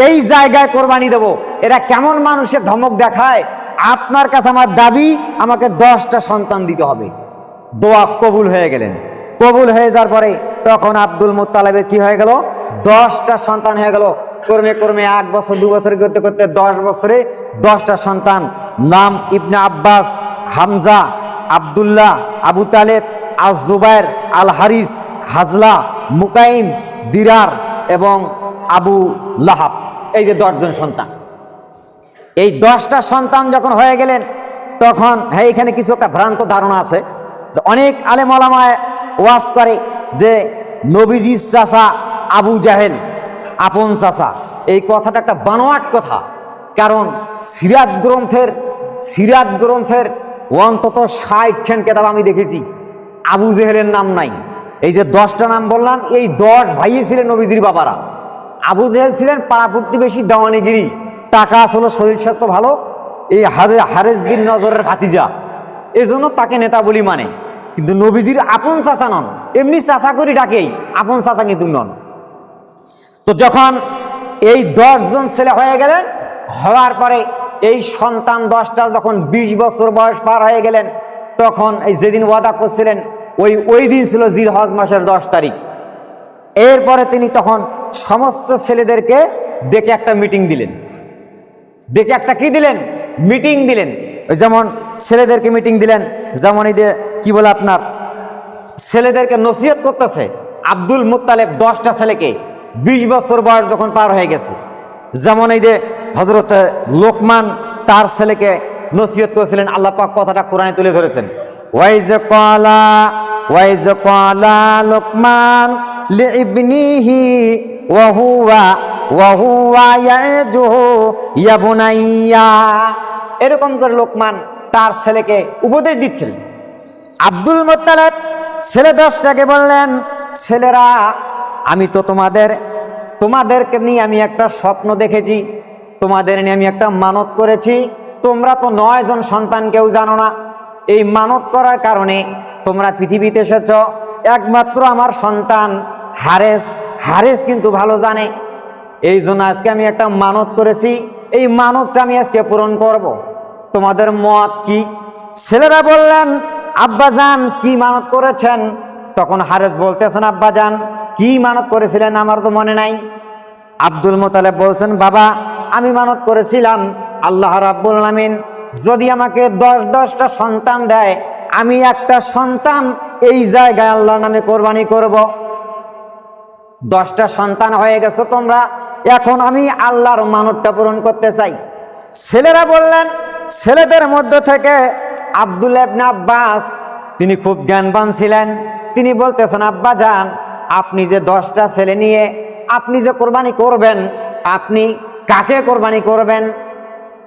এই জায়গায় কোরবানি দেবো। এরা কেমন মানুষের ধমক দেখায়, আপনার কাছে আমার দাবি, আমাকে 10টা সন্তান দিতে হবে। দোয়া কবুল হয়ে গেলেন। কবুল হয়ে যাওয়ার পরে তখন আব্দুল মুত্তালিবের কি হয়ে গেল, 10টা সন্তান হয়ে গেল। ক্রমে 1 বছর 2 বছর করতে করতে 10 বছরে 10টা সন্তান। নাম ইবনে আব্বাস, হামজা, আবদুল্লাহ, আবু তালেব, আজ জুবাইর, আল হারিস, হাজলা, মুকাইম, দিরার এবং আবু লাহাব, এই যে 10 জন সন্তান। এই 10টা সন্তান যখন হয়ে গেলেন, তখন হ্যাঁ এখানে কিছু একটা ভ্রান্ত ধারণা আছে, যে অনেক আলেম ওলামায়ে ওয়াজ করে যে নবীজির চাচা আবু জাহেল আপন চাচা। এই কথাটা একটা বানোয়াট কথা, কারণ সিরাত গ্রন্থের অন্তত 60খান কেতাব আমি দেখেছি, আবু জেহেলের নাম নাই। এই যে 10টা নাম বললাম, এই 10 ভাইয়ে ছিলেন নবীজির বাবারা। আবু জেহেল ছিলেন পাড়া প্রতিবেশী দেওয়ানিগিরি, টাকা আসলে শরীর স্বাস্থ্য ভালো, এই হারেস বিন নজরের ভাতিজা, এই জন্য তাকে নেতা বলি মানে, কিন্তু নবীজির আপন চাচা নন। এমনি চাচা করে ডাকেই, আপন চাচা কিন্তু নন। তো যখন এই 10 জন ছেলে হয়ে গেলেন, হওয়ার পরে এই সন্তান 10টার যখন 20 বছর বয়স পার হয়ে গেলেন, তখন এই যেদিন ওয়াদা করছিলেন ওই দিন ছিল জিলহজ মাসের 10 তারিখ। এরপরে তিনি তখন সমস্ত ছেলেদেরকে ডেকে একটা মিটিং দিলেন। ডেকে একটা কি দিলেন? মিটিং দিলেন। ওই যেমন ছেলেদেরকে মিটিং দিলেন, যেমন এই যে কি বলে আপনার ছেলেদেরকে নসিহত করতেছে। আব্দুল মুত্তালেব 10টা ছেলেকে 20 বছর বয়স যখন পার হয়ে গেছে, যেমন এই যে হযরত লোকমান তার ছেলেকে নসিহত করেছিলেন। আল্লাহ পাক কথাটা কোরআনে তুলে ধরেছেন, ওয়াইজ ক্বালা লোকমান লিইবনিহি ওয়া হুয়া ইয়াজুহু ইয়া বুনাইয়া। এরকম করে লোকমান তার ছেলেকে উপদেশ দিচ্ছিলেন। আব্দুল মুত্তালিব ছেলে 10টাকে বললেন, ছেলেরা, আমি তো তোমাদেরকে নিয়ে আমি একটা স্বপ্ন দেখেছি, তোমাদের নিয়ে আমি একটা মানত করেছি। তোমরা তো 9 জন সন্তান কেউ জানো না। এই মানত করার কারণে তোমরা পৃথিবীতে এসেছ। একমাত্র আমার সন্তান হারেস কিন্তু ভালো জানে। এই জন্য আজকে আমি একটা মানত করেছি, এই মানতটা আমি আজকে পূরণ করব। তোমাদের মত কি? ছেলেরা বললেন, আব্বাজান কি মানত করেছেন? তখন হারেস বলতেছেন, আব্বাজান কি মানত করেছিলেন আমার তো মনে নাই। আব্দুল মুত্তালিব বলছেন, বাবা আমি মানত করেছিলাম আল্লাহ রাব্বুল আলামিন যদি আমাকে 10টা সন্তান দেয়, আমি একটা সন্তান এই জায়গায় আল্লাহর নামে কোরবানি করব। 10টা সন্তান হয়ে গেছে তোমরা, এখন আমি আল্লাহর মানতটা পূরণ করতে চাই। ছেলেরা বললেন, ছেলেদের মধ্যে থেকে আব্দুল্লাহ ইবনে আব্বাস তিনি খুব জ্ঞানবান ছিলেন। তিনি বলতেছেন, আব্বাজান আপনি যে 10টা ছেলে নিয়ে আপনি যে কোরবানি করবেন, আপনি কাকে কোরবানি করবেন?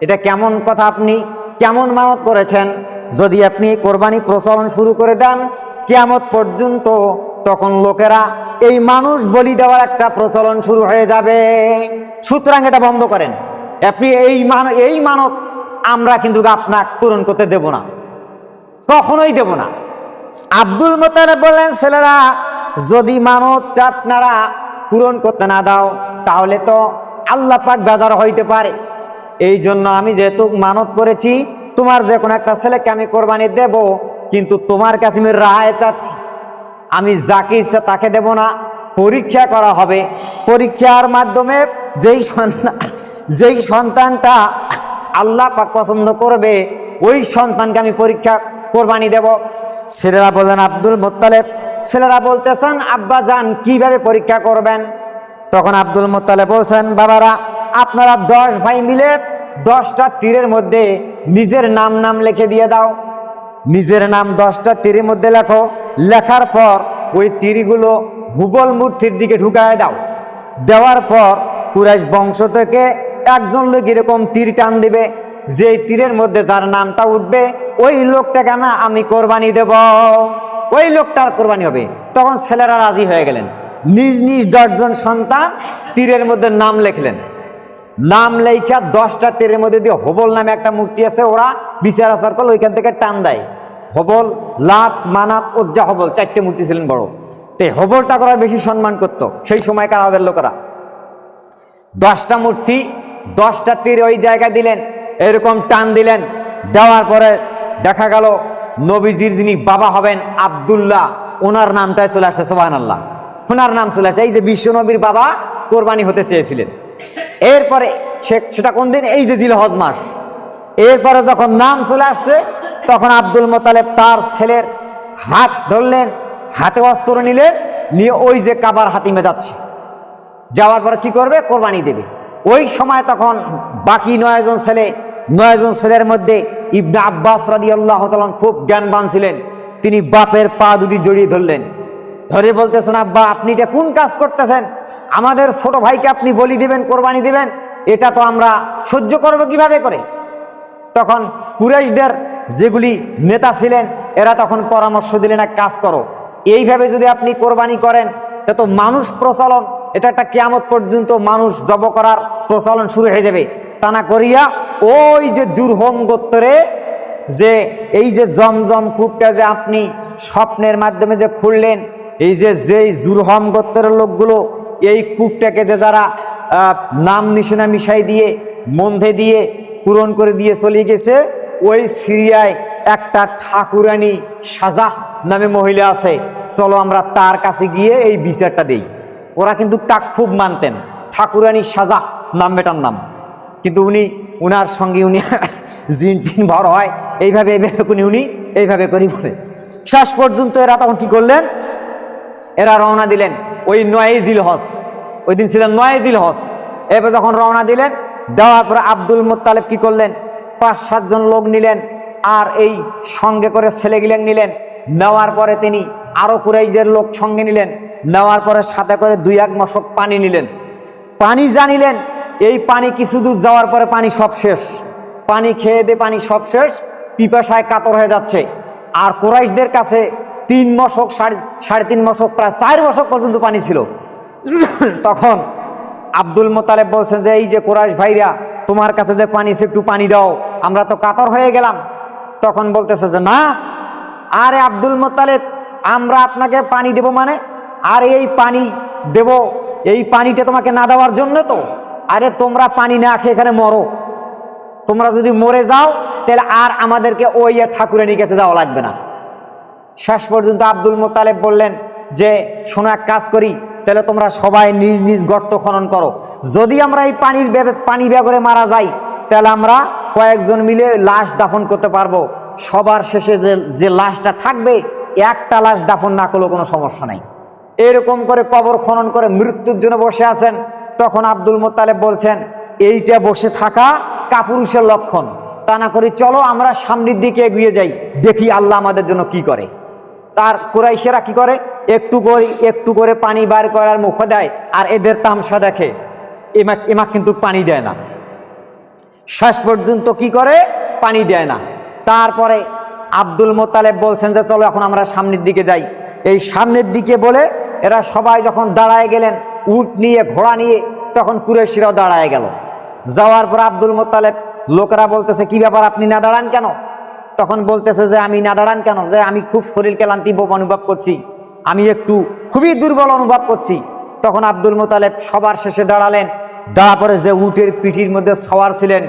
এটা কেমন কথা? আপনি কেমন মানত করেছেন? যদি আপনি কোরবানি প্রচলন শুরু করে দেন কিয়ামত পর্যন্ত, তখন লোকেরা এই মানুষ বলি দেওয়ার একটা প্রচলন শুরু হয়ে যাবে। সুতরাং এটা বন্ধ করেন। আপনি এই মানত আমরা কিন্তু আপনাকে পূরণ করতে দেব না, কখনোই দেব না। আব্দুল মুত্তালিব বললেন, ছেলেরা, যদি মানতটা আপনারা পূরণ করতে না দাও তাহলে তো আল্লাহ পাক বেজার হইতে পারে। এই জন্য আমি যেহেতু মানত করেছি, তোমার যে কোনো একটা ছেলেকে আমি কোরবানি দেব, কিন্তু তোমার কাছে আমি রায় চাচ্ছি, আমি যাকে ইচ্ছা তাকে দেব না। পরীক্ষা করা হবে, পরীক্ষার মাধ্যমে যেই সন্তানটা আল্লাহ পাক পছন্দ করবে ওই সন্তানকে আমি পরীক্ষা কোরবানি দেব। ছেলেরা বললেন, আব্দুল মুত্তালিব ছেলেরা বলতেছেন, আব্বা জান কিভাবে পরীক্ষা করবেন? তখন আব্দুল মুত্তালিব বলছেন, বাবারা আপনারা 10 ভাই মিলে 10টা তীরের মধ্যে নিজের নাম লিখে দিয়ে দাও। নিজের নাম 10টা তীরের মধ্যে লেখো। লেখার পর ওই তীরগুলো হুবল মূর্তির দিকে ঢুকায় দাও। দেওয়ার পর কুরাইশ বংশ থেকে একজন লোক এরকম তীর টান দিবে, যে তীরের মধ্যে যার নামটা উঠবে ওই লোকটাকে আমি কোরবানি দেব, ওই লোকটার কোরবানি হবে। তখন ছেলেরা রাজি হয়ে গেলেন, নিজ নিজ 10 জন সন্তান তীরের মধ্যে নাম লিখলেন। নাম লেখা 10টা তীরের মধ্যে দিয়ে হবল নামে একটা মূর্তি আছে, ওরা বিচার আচার করলে ওইখান থেকে টান দেয়। হবল, লাত, মানাত, উজ্জা, হবল 4টে মূর্তি ছিলেন বড়। তো হবলটা করার বেশি সম্মান করতো সেই সময়কার আরবের লোকেরা। 10টা মূর্তি 10টা তীর ওই জায়গায় দিলেন, এরকম টান দিলেন। দেওয়ার পরে দেখা গেল নবীজির যিনি বাবা হবেন আব্দুল্লাহ, ওনার নামটাই চলে আসছে। সুবহানাল্লাহ, ওনার নাম চলে আসছে। এই যে বিশ্ব নবীর বাবা কোরবানি হতে চেয়েছিলেন। এরপরে সেটা কোন দিন? এই যে জিলহজ মাস। এরপরে যখন নাম চলে আসছে, তখন আব্দুল মুত্তালিব তার ছেলের হাত ধরলেন, হাতে অস্ত্র নিলেন, নিয়ে ওই যে কাবার হাতিমে যাচ্ছে। যাওয়ার পরে কি করবে? কোরবানি দেবে। ওই সময় তখন বাকি 9 জন ছেলের মধ্যে ইবনে আব্বাস রাদিয়াল্লাহু তাআলা খুব জ্ঞানবান ছিলেন। তিনি বাপের পা দুটি জড়িয়ে ধরলেন, ধরে বলতেছেন, আব্বা আপনি এটা কোন কাজ করতেছেন? আমাদের ছোট ভাইকে আপনি বলি দিবেন, কোরবানি দিবেন, এটা তো আমরা সহ্য করব কিভাবে করে? তখন কুরাইশদের যেগুলি নেতা ছিলেন এরা তখন পরামর্শ দিলেন, এক কাজ করো, এইভাবে যদি আপনি কোরবানি করেন তা তো মানুষ প্রচলন, এটা একটা কিয়ামত পর্যন্ত মানুষ জব করার প্রচলন শুরু হয়ে যাবে। তা না করিয়া ওই যে জুরহম গোত্রে যে এই যে জমজম কূপটা যে আপনি স্বপ্নের মাধ্যমে যে খুললেন, এই যেই জুরহম গোত্রের লোকগুলো এই কূপটাকে যে যারা নাম নিশানা মিশাই দিয়ে মন্ধে দিয়ে পূরণ করে দিয়ে চলে গেছে, ওই সিরিয়ায় একটা ঠাকুরানী সাজা নামে মহিলা আছে, চলো আমরা তার কাছে গিয়ে এই বিচারটা দেই। ওরা কিন্তু তাক খুব মানতেন, ঠাকুরানী সাজা নাম মেটার নাম, কিন্তু উনার সঙ্গে জিন টিন ভর হয়, এইভাবে উনি এইভাবে করি বলে। শেষ পর্যন্ত এরা তখন কি করলেন, এরা রওনা দিলেন ওই 9 জিলহজ, ওই দিন ছিলেন 9 জিলহজ। এবার যখন রওনা দিলেন, দেওয়ার পরে আব্দুল মুত্তালিব কি করলেন, 5-7 জন লোক নিলেন, আর এই সঙ্গে করে ছেলেগিলেন নিলেন। নেওয়ার পরে তিনি আরো কুরাইশদের লোক সঙ্গে নিলেন, নেওয়ার পরে সাথে করে 2-1 মশক পানি নিলেন। পানি জানিলেন, এই পানি কিছু দূর যাওয়ার পরে পানি সব শেষ, পানি খেয়ে দিয়ে পানি সব শেষ, পিপাসায় কাতর হয়ে যাচ্ছে। আর কুরাইশদের কাছে 3 মশক, 3.5 মশক, প্রায় 4 মশক পর্যন্ত পানি ছিল। তখন আব্দুল মুত্তালিব বলছেন যে এই যে কুরাইশ ভাইরা, তোমার কাছে যে পানি, একটু পানি দাও, আমরা তো কাতর হয়ে গেলাম। তখন বলতেছে যে না, আরে আব্দুল মুত্তালিব, আমরা আপনাকে পানি দেব মানে, আর এই পানি দেব, এই পানিটা তোমাকে না দেওয়ার জন্য তো? আরে তোমরা পানি না খেয়ে এখানে মরো, তোমরা যদি মরে যাও তাহলে আর আমাদেরকে ওই ঠাকুরানির কাছে যাওয়া লাগবে না। শেষ পর্যন্ত আব্দুল মুত্তালিব বললেন যে শোনো, এক কাজ করি, তাহলে তোমরা সবাই নিজ নিজ গর্ত খনন করো, যদি আমরা এই পানি ব্যাগরে মারা যাই তাহলে আমরা কয়েকজন মিলে লাশ দাফন করতে পারবো, সবার শেষে যে লাশটা থাকবে, একটা লাশ দাফন না করলেও কোনো সমস্যা নাই। এরকম করে কবর খনন করে মৃত্যুর জন্য বসে আছেন। তখন আব্দুল মুত্তালিব বলছেন, এইটা বসে থাকা কাপুরুষের লক্ষণ, তা না করে চলো আমরা সামনের দিকে এগিয়ে যাই, দেখি আল্লাহ আমাদের জন্য কি করে। তার কুরাইশেরা কি করে, একটু করে পানি বার করার মুখে দেয়, আর এদের তামসা দেখে, এমা কিন্তু পানি দেয় না। শেষ পর্যন্ত কি করে, পানি দেয় না। তারপরে আব্দুল মুত্তালিব বলছেন যে চলো এখন আমরা সামনের দিকে যাই। এই সামনের দিকে বলে এরা সবাই যখন দাঁড়ায় গেলেন, উট নিয়ে ঘোড়া নিয়ে, তখন কুরাইশরাও দাঁড়ায় গেল। যাওয়ার পর আব্দুল মুত্তালিব, লোকেরা বলতেছে কি ব্যাপার, আপনি না দাঁড়ান কেন? তখন বলতেছে যে আমি না দাঁড়ান কেন, যে আমি খুব শরীর ক্লান্তি অনুভব করছি, আমি একটু খুবই দুর্বল অনুভব করছি। তখন আব্দুল মুত্তালিব সবার শেষে দাঁড়ালেন। তারপরে যে উটের পিঠির মধ্যে সওয়ার ছিলেন,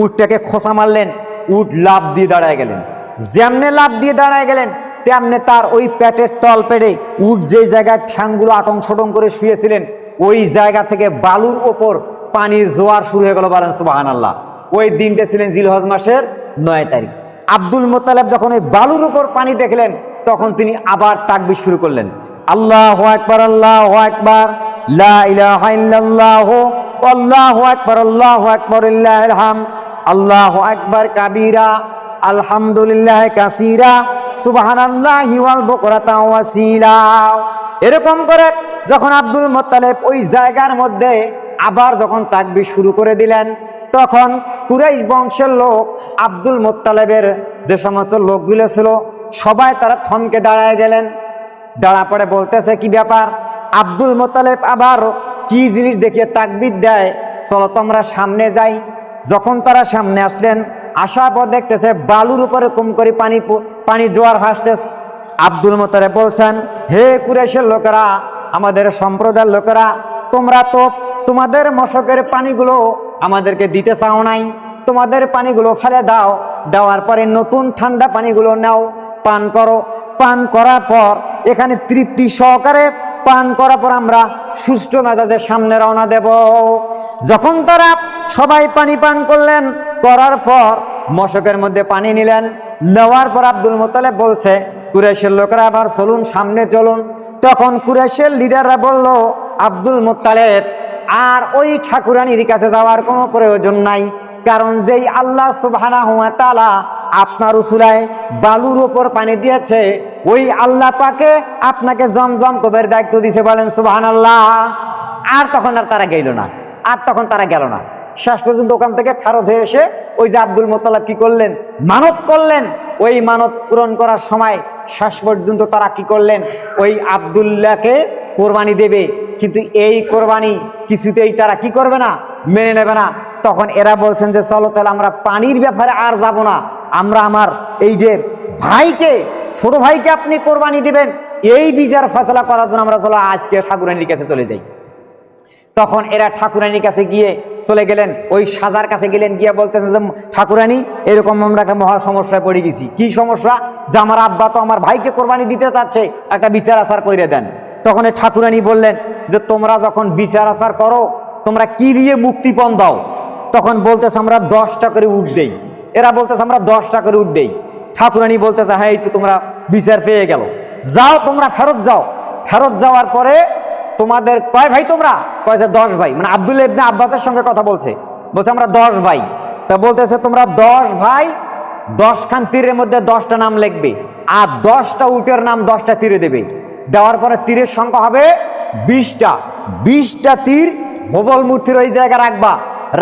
উটটাকে খোঁচা মারলেন, উট লাফ দিয়ে দাঁড়ায় গেলেন। যেমনে লাফ দিয়ে দাঁড়ায় গেলেন, তেমনে তার ওই পেটের তল পেটে উট যে জায়গায় ঠ্যাংগুলো আটং ছটং করে শুয়েছিলেন, ওই জায়গা থেকে বালুর ওপর পানির জোয়ার শুরু হয়ে গেল। বলেন সুবহানাল্লাহ। ওই দিনটা ছিলেন জিলহজ মাসের 9 তারিখ। আব্দুল মুত্তালিব যখন ওই বালুর উপর পানি দেখলেন, তখন তিনি আবার তাকবীর শুরু করলেন, আল্লাহু আকবার, আল্লাহু আকবার, লা ইলাহা ইল্লাল্লাহু, আল্লাহু আকবার, আল্লাহু আকবার, লিল্লাহিল হামদ, আল্লাহু আকবার কাবীরা, আলহামদুলিল্লাহ কাসীরা, সুবহানাল্লাহি ওয়াল বুকরাতা ওয়াসিলা। এরকম করে যখন আব্দুল মুত্তালিব ওই জায়গার মধ্যে আবার যখন তাকবীর শুরু করে দিলেন, তখন কুরাইশ বংশের লোক, আব্দুল মুত্তালিবের যে সমস্ত লোকগুলো ছিল, সবাই তারা থমকে দাঁড়ায় গেলেন। দাঁড়া পড়ে বলতেছে কি ব্যাপার, আব্দুল মুত্তালিব আবার কি জিনিস দেখিয়ে তাকবীর দেয়, চলো তোমরা সামনে যাই। যখন তারা সামনে আসলেন, আসার পর দেখতেছে বালুর উপরে কম করে পানি জোয়ার ভাসতেছে। আব্দুল মুত্তালিব বলছেন, হে কুরাইশের লোকেরা, আমাদের সম্প্রদায়ের লোকেরা, তোমরা তো তোমাদের মশকের পানিগুলো আমাদেরকে দিতে চাও নাই, তোমাদের পানিগুলো ফেলে দাও, দেওয়ার পরে নতুন ঠান্ডা পানিগুলো নাও, পান করো। পান করার পর এখানে তৃপ্তি সহকারে পান করার পর আমরা সুষ্ঠু মেজাজে সামনে রওনা দেব। যখন তারা সবাই পানি পান করলেন, করার পর মশকের মধ্যে পানি নিলেন, নেওয়ার পর আব্দুল মুত্তালিব বলছে, কুরাইশের লোকেরা আবার চলুন, সামনে চলুন। তখন কুরাইশের লিডাররা বলল, আব্দুল মুত্তালিব, আর ওই ঠাকুরানির কাছে যাওয়ার কোনো প্রয়োজন নাই, কারণ যেই আল্লাহ সুবহানাহু ওয়া তাআলা আপনার উসুলায় বালুর উপর পানি দিয়েছে, ওই আল্লাহ পাকে আপনাকে জমজম কূপের দায়িত্ব দিয়েছে। বলেন সুবহানাল্লাহ। আর তখন আর তারা গেল না, শেষ পর্যন্ত ওখান থেকে ফেরত হয়ে এসে ওই যে আব্দুল মুত্তালিব কি করলেন, মানত করলেন। ওই মানত পূরণ করার সময় শেষ পর্যন্ত তারা কি করলেন, ওই আব্দুল্লাহকে কোরবানি দেবে, কিন্তু এই কোরবানি কিছুতেই তারা কি করবে না, মেনে নেবে না। তখন এরা বলছেন যে চলো তাহলে আমরা পানির ব্যাপারে আর যাব না, আমরা আমার এই যে ভাইকে, ছোট ভাইকে আপনি কোরবানি দিবেন, এই বিচার ফয়সালা করার জন্য আমরা চলো আজকে ঠাকুরানির কাছে চলে যাই। তখন এরা ঠাকুরানির কাছে গিয়ে চলে গেলেন, ওই সাজার কাছে গেলেন, গিয়ে বলতেছে যে ঠাকুরানি এরকম আমরা একটা মহা সমস্যায় পড়ে গেছি। কি সমস্যা? যে আমার আব্বা তো আমার ভাইকে কোরবানি দিতে চাচ্ছে, একটা বিচার আচার করে দেন। তখন এই ঠাকুরানি বললেন যে তোমরা যখন বিচার আচার করো তোমরা কি দিয়ে মুক্তিপণ দাও? তখন বলতেছে আমরা 10টা করে উট দেই। এরা বলতেছে আমরা 10টা করে উট দেই। ঠাকুরানি বলতেছে হ্যাঁ এই তো তোমরা বিচার পেয়ে গেল, যাও তোমরা ফেরত যাও। ফেরত যাওয়ার পরে তোমাদের কয় ভাই তোমরা? কয় যে 10 ভাই, মানে আব্দুল্লাহ ইবনে আব্বাসের সঙ্গে কথা বলছে আমরা 10 ভাই। তা বলতেছে তোমরা 10 ভাই 10 খান তীরের মধ্যে 10টা নাম লিখবে, আর 10টা উটের নাম 10টা তীরে দেবে। দেওয়ার পরে তীরের সংখ্যা হবে 20টা। 20টা তীর হবল মূর্তির ওই জায়গায় রাখবা,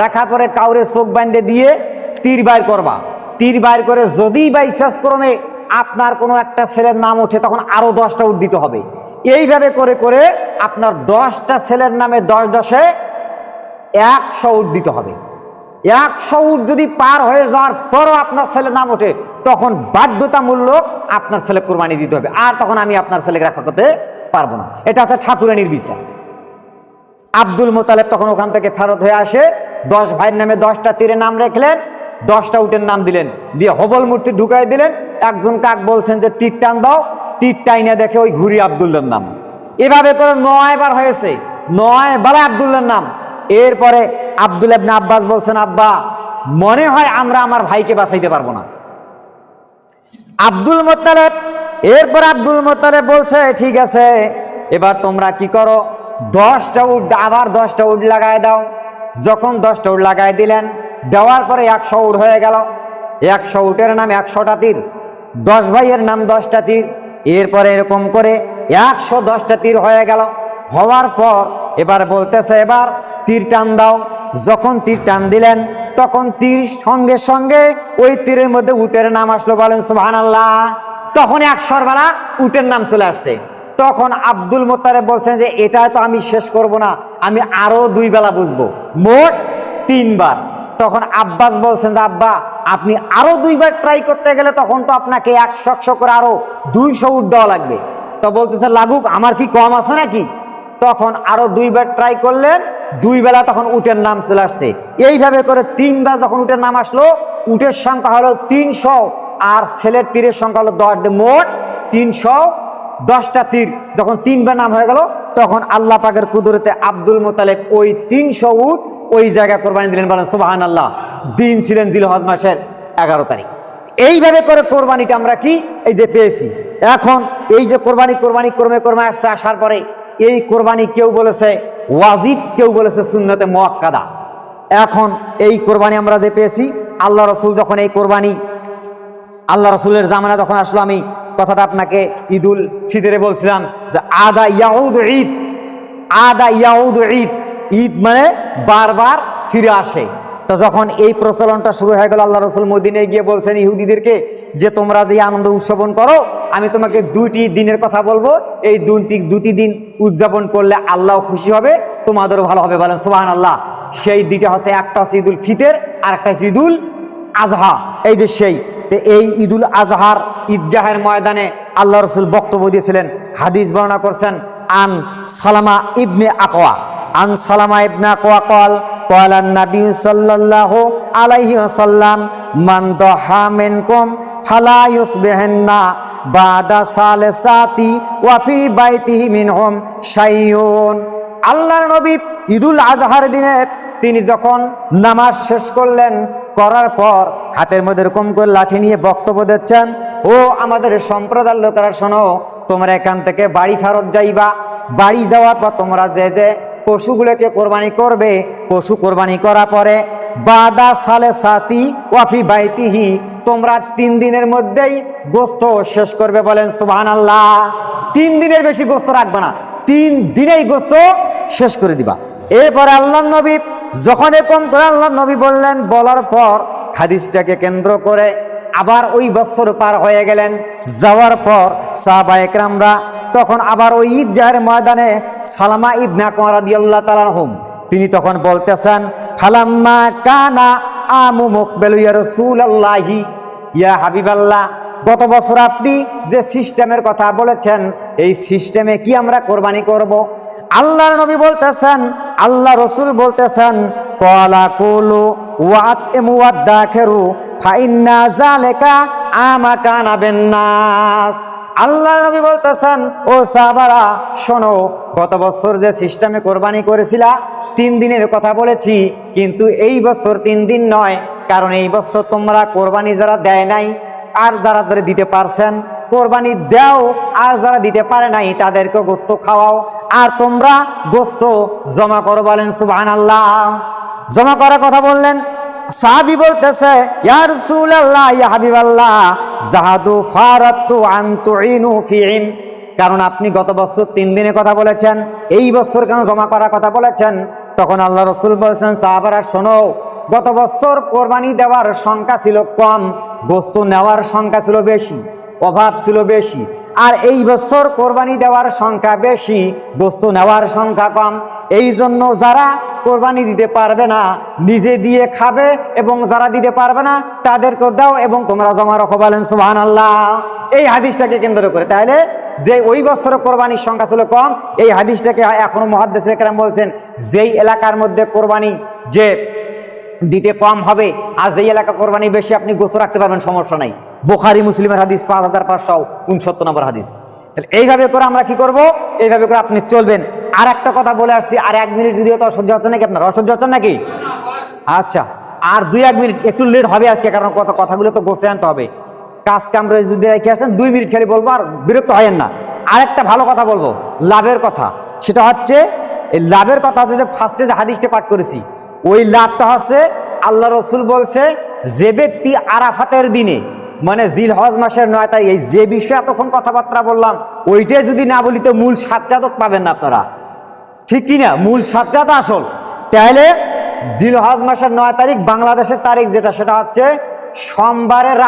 রাখার পরে কাউরে চোখ বাঁধে দিয়ে তীর বাইর করবা। তীর বাইর করে যদি বাইচান্স ক্রমে আপনার কোনো একটা ছেলের নাম ওঠে তখন আরো 10টা উট দিতে হবে। এইভাবে করে করে আপনার 10টা ছেলের নামে 10 10-এ 100 উট দিতে হবে। 100 উট যদি পার হয়ে যাওয়ার পরও আপনার ছেলের নাম ওঠে তখন বাধ্যতামূলক আপনার ছেলে কোরবানি দিতে হবে, আর তখন আমি আপনার ছেলেকে রক্ষা করতে পারবো না। এটা হচ্ছে ঠাকুরানির বিচার। আব্দুল মোতালেব তখন ওখান থেকে ফেরত হয়ে আসে, 10 ভাইয়ের নামে 10টা তীরে নাম রাখলেন, 10টা উটের নাম দিলেন, দিয়ে হবল মূর্তি ঢুকাই দিলেন। একজন কাক বলছেন যে তীর টান দাও, তীর টাইনে দেখে ওই ঘুরি আব্দুল্লার নাম। এভাবে করে 9 বার হয়েছে, 9 বেলা আব্দুল্লার নাম। এরপরে আব্দুল্লাহ ইবনে আব্বাস বলছেন আব্বা মনে হয় আমরা আমার ভাইকে বাঁচাইতে পারবো না। আব্দুল মোত্তালেব এরপর আব্দুল মোত্তালেব বলছে ঠিক আছে এবার তোমরা কি করো, 10টা উট আবার 10টা উট লাগাই দাও। যখন 10টা উট লাগাই দিলেন, দেওয়ার পরে 100 উট হয়ে গেল। 100 উটের নাম 100টা তীর, 10 ভাইয়ের নাম 10টা তীর। এরপরে এরকম করে 110টা তীর হয়ে গেল। হওয়ার পর এবার বলতেছে এবার তীর টান দাও। যখন তীর টান দিলেন তখন তীর সঙ্গে সঙ্গে ওই তীরের মধ্যে উটের নাম আসলো, বলেন সুবহানাল্লাহ। তখন 100 বেলা উটের নাম চলে আসছে। তখন আব্দুল মোত্তালেব বলছেন যে এটা তো আমি শেষ করব না, আমি আরো 2 বেলা বুঝবো, মোট 3 বার। তখন আব্বাস বলছেন যে আব্বা আপনি আরো 2 বার ট্রাই করতে গেলে তখন তো আপনাকে 100 করে আরো 200 উট দেওয়া লাগবে। তো বলতেছে লাগুক, আমার কি কম আছে নাকি? তখন আরো 2 বার ট্রাই করলেন, 2 বেলা তখন উটের নাম চলে আসছে। এইভাবে করে 3 বার যখন উটের নাম আসলো, উটের সংখ্যা হলো 300 আর ছেলের তীরের সংখ্যা হলো 10, মোট 310টা তীর। যখন 3 বার নাম হয়ে গেল তখন আল্লাহ পাকের কুদরতে আব্দুল মোতালেব ওই 300 উট ওই জায়গায় কোরবানি দিলেন, বলেন সুবহানাল্লাহ। দিন ছিলেন জিলহজ মাসের 11 তারিখ। এইভাবে করে কোরবানিটা আমরা কি এই যে পেয়েছি। এখন এই যে কোরবানি ক্রমে আসছে, আসার পরে এই কোরবানি কেউ বলেছে ওয়াজিব, কেউ বলেছে সুন্নতে মুআক্কাদা। এখন এই কোরবানি আমরা যে পেয়েছি, আল্লাহ রসুল যখন এই কোরবানি আল্লাহ রসুলের জামানা যখন আসলো, আমি কথাটা আপনাকে ঈদুল ফিতরে বলছিলাম যে আদা ইয়াউদ ঈদ, আদা ইয়াউদ ঈদ, ঈদ মানে বারবার ফিরে আসে। তো যখন এই প্রচলনটা শুরু হয়ে গেল, আল্লাহ রসুল মদিনায় গিয়ে বলছেন ইহুদিদেরকে যে তোমরা যে আনন্দ উদযাপন করো, আমি তোমাকে 2টি দিনের কথা বলবো, এই 2টি দিন উদযাপন করলে আল্লাহ খুশি হবে, তোমাদেরও ভালো হবে, বলেন সুবহানাল্লাহ। সেই 2টা হচ্ছে, একটা হচ্ছে ঈদুল ফিতর আর একটা হচ্ছে ঈদুল আজহা। এই যে সেই এই ঈদুল আজহার ঈদগাহের ময়দানে আল্লাহ রসুল বক্তব্য দিয়েছিলেন। হাদিস বর্ণনা করছেন আন সালামা ইবনে আকওয়া, আন সালামা ইবনে আকওয়া কল কলান নবী সাল্লাল্লাহু আলাইহি ওয়াসাল্লাম মান দাহা মিনকুম ফালা ইউসবিহান্না বাদা সালাসাতি ওয়া ফি বাইতিহি মিনহুম শাইউন। আল্লাহর নবী ঈদুল আজহার দিনে তিনি যখন নামাজ শেষ করলেন, করার পর হাতের মধ্যে এরকম করে লাঠি নিয়ে বক্তব্য দিচ্ছেন, ও আমাদের সম্প্রদায়ের লোকেরা শোনো, তোমরা এখান থেকে বাড়ি ফেরত যাইবা। বাড়ি যাওয়ার পর তোমরা যে যে পশুগুলোকে কোরবানি করবে, পশু কোরবানি করার পরে বাদা সালাসাতি ওয়া ফি বাইতিহি, তোমরা 3 দিনের মধ্যেই গোস্ত শেষ করবে, বলেন সুবহানাল্লাহ। 3 দিনের বেশি গোস্ত রাখবে না, 3 দিনেই গোস্ত শেষ করে দিবা। এরপরে আল্লাহ নবী যখন এরকম করে আল্লাহ নবী বললেন, বলার পর হাদিসটাকে কেন্দ্র করে আবার ওই বছর পার হয়ে গেলেন। যাওয়ার পর সাহাবায়ে কেরামরা তখন আবার ওই ঈদগাহের ময়দানে সালামা ইবনে আকওয়া রাদিয়াল্লাহু তাআলা আনহুম, তিনি তখন বলতেছেন ফালাম্মা কানা আমু মুকবিলু ইয়া রাসূলুল্লাহি, ইয়া হাবিবাল্লাহ, গত বছর আপনি যে সিস্টেমের কথা বলেছেন এই সিস্টেমে কি আমরা কোরবানি করব? আল্লাহর নবী বলতেছেন, আল্লাহ রসুল বলতেছেন, ক্বালা কুলু ওয়াতইমু ওয়াদাখিরু ফাইন্না যালিকা আমা কানা বিন্নাস। আল্লাহর নবী বলতেছেন, ও সাহাবারা শোনো, গত বছর যে সিস্টেমে কোরবানি করেছিলা 3 দিনের কথা বলেছি, কিন্তু এই বছর 3 দিন নয়, কারণ এই বছর তোমরা কোরবানি যারা দেয় নাই আর যারা ধরে দিতে পারছেন কোরবানি দাও, আর যারা দিতে পারে নাই তাদেরকে গোস্ত খাওয়াও, আর তোমরা গোস্ত জমা করো। বলেন সুবহানাল্লাহ। জমা করার কথা বললেন। সাহাবী বলতেছে, ইয়া রাসূলুল্লাহ, ইয়া হাবিবাল্লাহ, জাহাদু ফারাতু আন তুইনু ফিহিম। কারণ আপনি গত বছর 3 দিনের কথা বলেছেন, এই বছর কেন জমা করার কথা বলেছেন? তখন আল্লাহ রসুল বলছেন, সাহাবারা শোনো, গত বছর কোরবানি দেওয়ার সংখ্যা ছিল কম, গোস্ত নেওয়ার সংখ্যা ছিল বেশি, অভাব ছিল বেশি। আর এই বছর কোরবানি দেওয়ার সংখ্যা বেশি, গোস্ত নেওয়ার সংখ্যা কম। এই জন্য যারা কোরবানি দিতে পারবে না নিজে দিয়ে খাবে, এবং যারা দিতে পারবে না তাদেরকে দাও এবং তোমরা জমা রাখো। বলেন সুবহানাল্লাহ। এই হাদিসটাকে কেন্দ্র করে তাহলে যে ওই বছর কোরবানির সংখ্যা ছিল কম, এই হাদিসটাকে এখনো মুহাদ্দিসে কেরাম বলছেন, যেই এলাকার মধ্যে কোরবানি যে দিতে কম হবে আর যেই এলাকা কোরবানি বেশি আপনি গোস্ত রাখতে পারবেন, সমস্যা নাই। বুখারী মুসলিমের হাদিস 5569 নম্বর হাদিস। তাহলে এইভাবে করে আমরা কি করব? এইভাবে করে আপনি চলবেন। আর একটা কথা বলে আসছি, আর 1 মিনিট যদিও তো অসহ্য হচ্ছে নাকি? আপনার অসহ্য হচ্ছেন নাকি? আচ্ছা, আর 2-1 মিনিট একটু লেট হবে আজকে, কারণ কথাগুলো তো গোছায় আনতে হবে। কাজ কামরে যদি রেখে আসেন 2 মিনিট খালি বলবো, আর বিরক্ত হয়েন না। আর একটা ভালো কথা বলবো, লাভের কথা। সেটা হচ্ছে, এই লাভের কথা হচ্ছে যে ফার্স্টে যে হাদিসটা পাঠ করেছি, ওই লাভটা হচ্ছে আল্লাহ রসুল বলছে, যে ব্যক্তি আরাফাতের দিনে মানে জিলহজ মাসের 9 তারিখ, এই যে বিষয়ে এতক্ষণ কথাবার্তা বললাম ওইটাই যদি না বলি তো মূল স্বাদটা তো পাবেন না আপনারা, ঠিক কিনা? মূল স্বাদটা তো আসল। তাহলে জিলহজ মাসের 9 তারিখ বাংলাদেশের তারিখ যেটা, সেটা হচ্ছে সোমবারের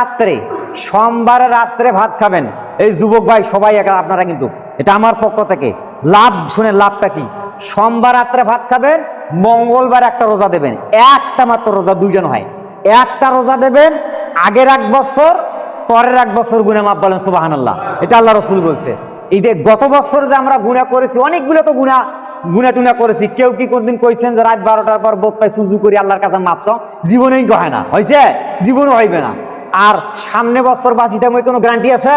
রাত্রে ভাত খাবেন। এই যুবক ভাই সবাই আপনারা কিন্তু, এটা আমার পক্ষ থেকে লাভ শুনে, লাভটা কি? সোমবার রাত্রে ভাত খাবেন, মঙ্গলবার একটা রোজা দেবেন, একটা মাত্র রোজা, 2 জন হয়, একটা রোজা দেবেন। আগের 1 বছর পরের 1 বছর গুনাহ মাফ। বলেন সুবহানাল্লাহ। এটা আল্লাহ রসুল বলছে। এই যে গত বছর যে আমরা গুনাহ করেছি, অনেকগুলো তো গুনাহ টুনা করেছি। কেউ কি কোনদিন কইছেন যে রাত 12টার পর বোধ পাই সুজু করি আল্লাহর কাছে মাপছ? জীবনেই কয় না, হয়েছে? জীবনও হইবে না। আর সামনে বছর বাঁচিতে আমার কোনো গ্যারান্টি আছে?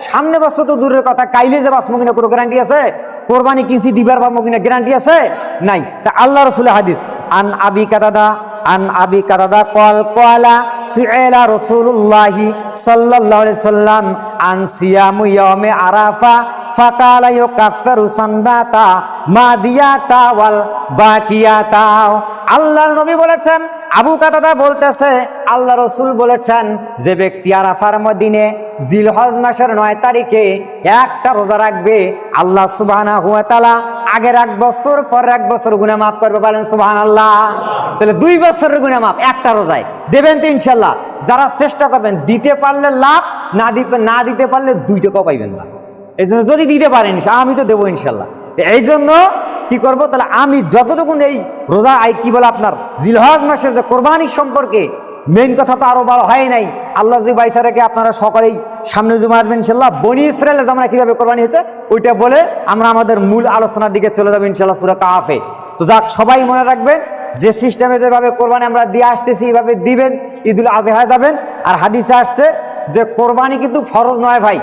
সামনে বছর তো দূরের কথা, কাইলে যে বাঁচবো কিনা কোনো গ্যারান্টি আছে? কোরবানি কিনছি দিবার পারবো কিনা গ্যারান্টি আছে? নাই। তা আল্লাহ রসুলের হাদিস, আন আবি কাতাদা কল কলা সুইলা রাসূলুল্লাহি সাল্লাল্লাহু আলাইহি সাল্লাম আন সিয়ামু ইয়াউমে আরাফা ফাকালা ইউকাফিরু সান্নাতা মাদিয়াতা ওয়াল বাকিয়াতা। আল্লাহর নবী বলেছেন, আবু কাতাদা বলতেছে, আল্লাহ রসুল বলেছেন, যে ব্যক্তি আরাফার দিনে জিলহজ মাসের 9 তারিখে একটা রোজা রাখবে, আল্লাহ সুবহানাহু ওয়া তাআলা আগের 1 বছর পরের 1 বছর গুনাহ মাফ করবে। বলেন সুবহানাল্লাহ। তাহলে 2 বছরের গুনাহ মাফ একটা রোজায় দেবেন তো ইনশাল্লাহ। যারা চেষ্টা করবেন, দিতে পারলে লাভ, না দিতে পারলে 2 টাকাও পাইবেন না। এই জন্য যদি দিতে পারেন, আমি তো দেবো ইনশাল্লাহ। এই জন্য কি করবো? তাহলে আমি যতটুকু এই রোজা কি বলে আপনার জিলহজ মাসের যে কোরবানির সম্পর্কে মেইন কথা তো আরো ভালো হয় নাই। আল্লাহ জি বাইসা রেখে আপনারা সকলেই সামনে জুমা আসবেন ইনশাল্লাহ। বনি ইসরায়েলের জামানায় কিভাবে কোরবানি হয়েছে ওইটা বলে আমরা আমাদের মূল আলোচনার দিকে চলে যাবো ইনশাল্লাহ, সূরা কাহাফে। তো যাক, সবাই মনে রাখবেন যে সিস্টেমে যেভাবে কোরবানি আমরা দিয়ে আসতেছি এইভাবে দিবেন। ঈদুল আজহা যাবেন। আর হাদিসে আসছে যে কোরবানি কিন্তু ফরজ নয় ভাই,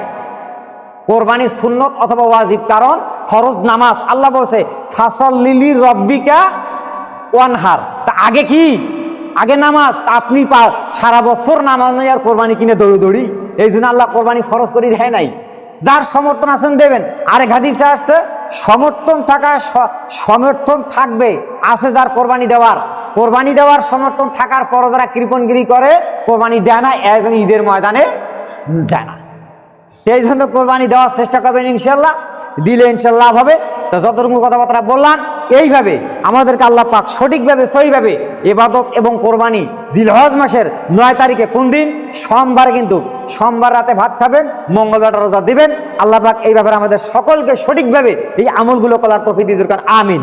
কোরবানি সুন্নত অথবা ওয়াজিব। কারণ ফরজ নামাজ, আল্লাহ বলছে ফাসাল্লি লিরাব্বিকা ওয়ানহার। তা আগে কি? আগে নামাজ। আপনি সারা বছর নামাজ নেই আর কোরবানি কিনে দৌড়ি। এই জন্য আল্লাহ কোরবানি খরচ করে দেয় নাই। যার সমর্থন আছেন দেবেন। আরেক হাদিসে আসছে সমর্থন থাকবে আছে যার কোরবানি দেওয়ার সমর্থন থাকার পর যারা কৃপণগিরি করে কোরবানি দেয় না, একজন ঈদের ময়দানে যায় না। সেই জন্য কোরবানি দেওয়ার চেষ্টা করবেন ইনশাল্লাহ, দিলে ইনশাল্লাহ হবে। তো যতটুকু কথাবার্তা বললাম, এইভাবে আমাদেরকে আল্লাহ পাক সঠিকভাবে সহিভাবে ইবাদত এবং কোরবানি জিলহজ মাসের 9 তারিখে, কোন দিন? সোমবার। কিন্তু সোমবার রাতে ভাত খাবেন, মঙ্গলবার রোজা দিবেন। আল্লাহ পাক এই ব্যাপারে আমাদের সকলকে সঠিকভাবে এই আমলগুলো করার তৌফিক দিন। আমিন।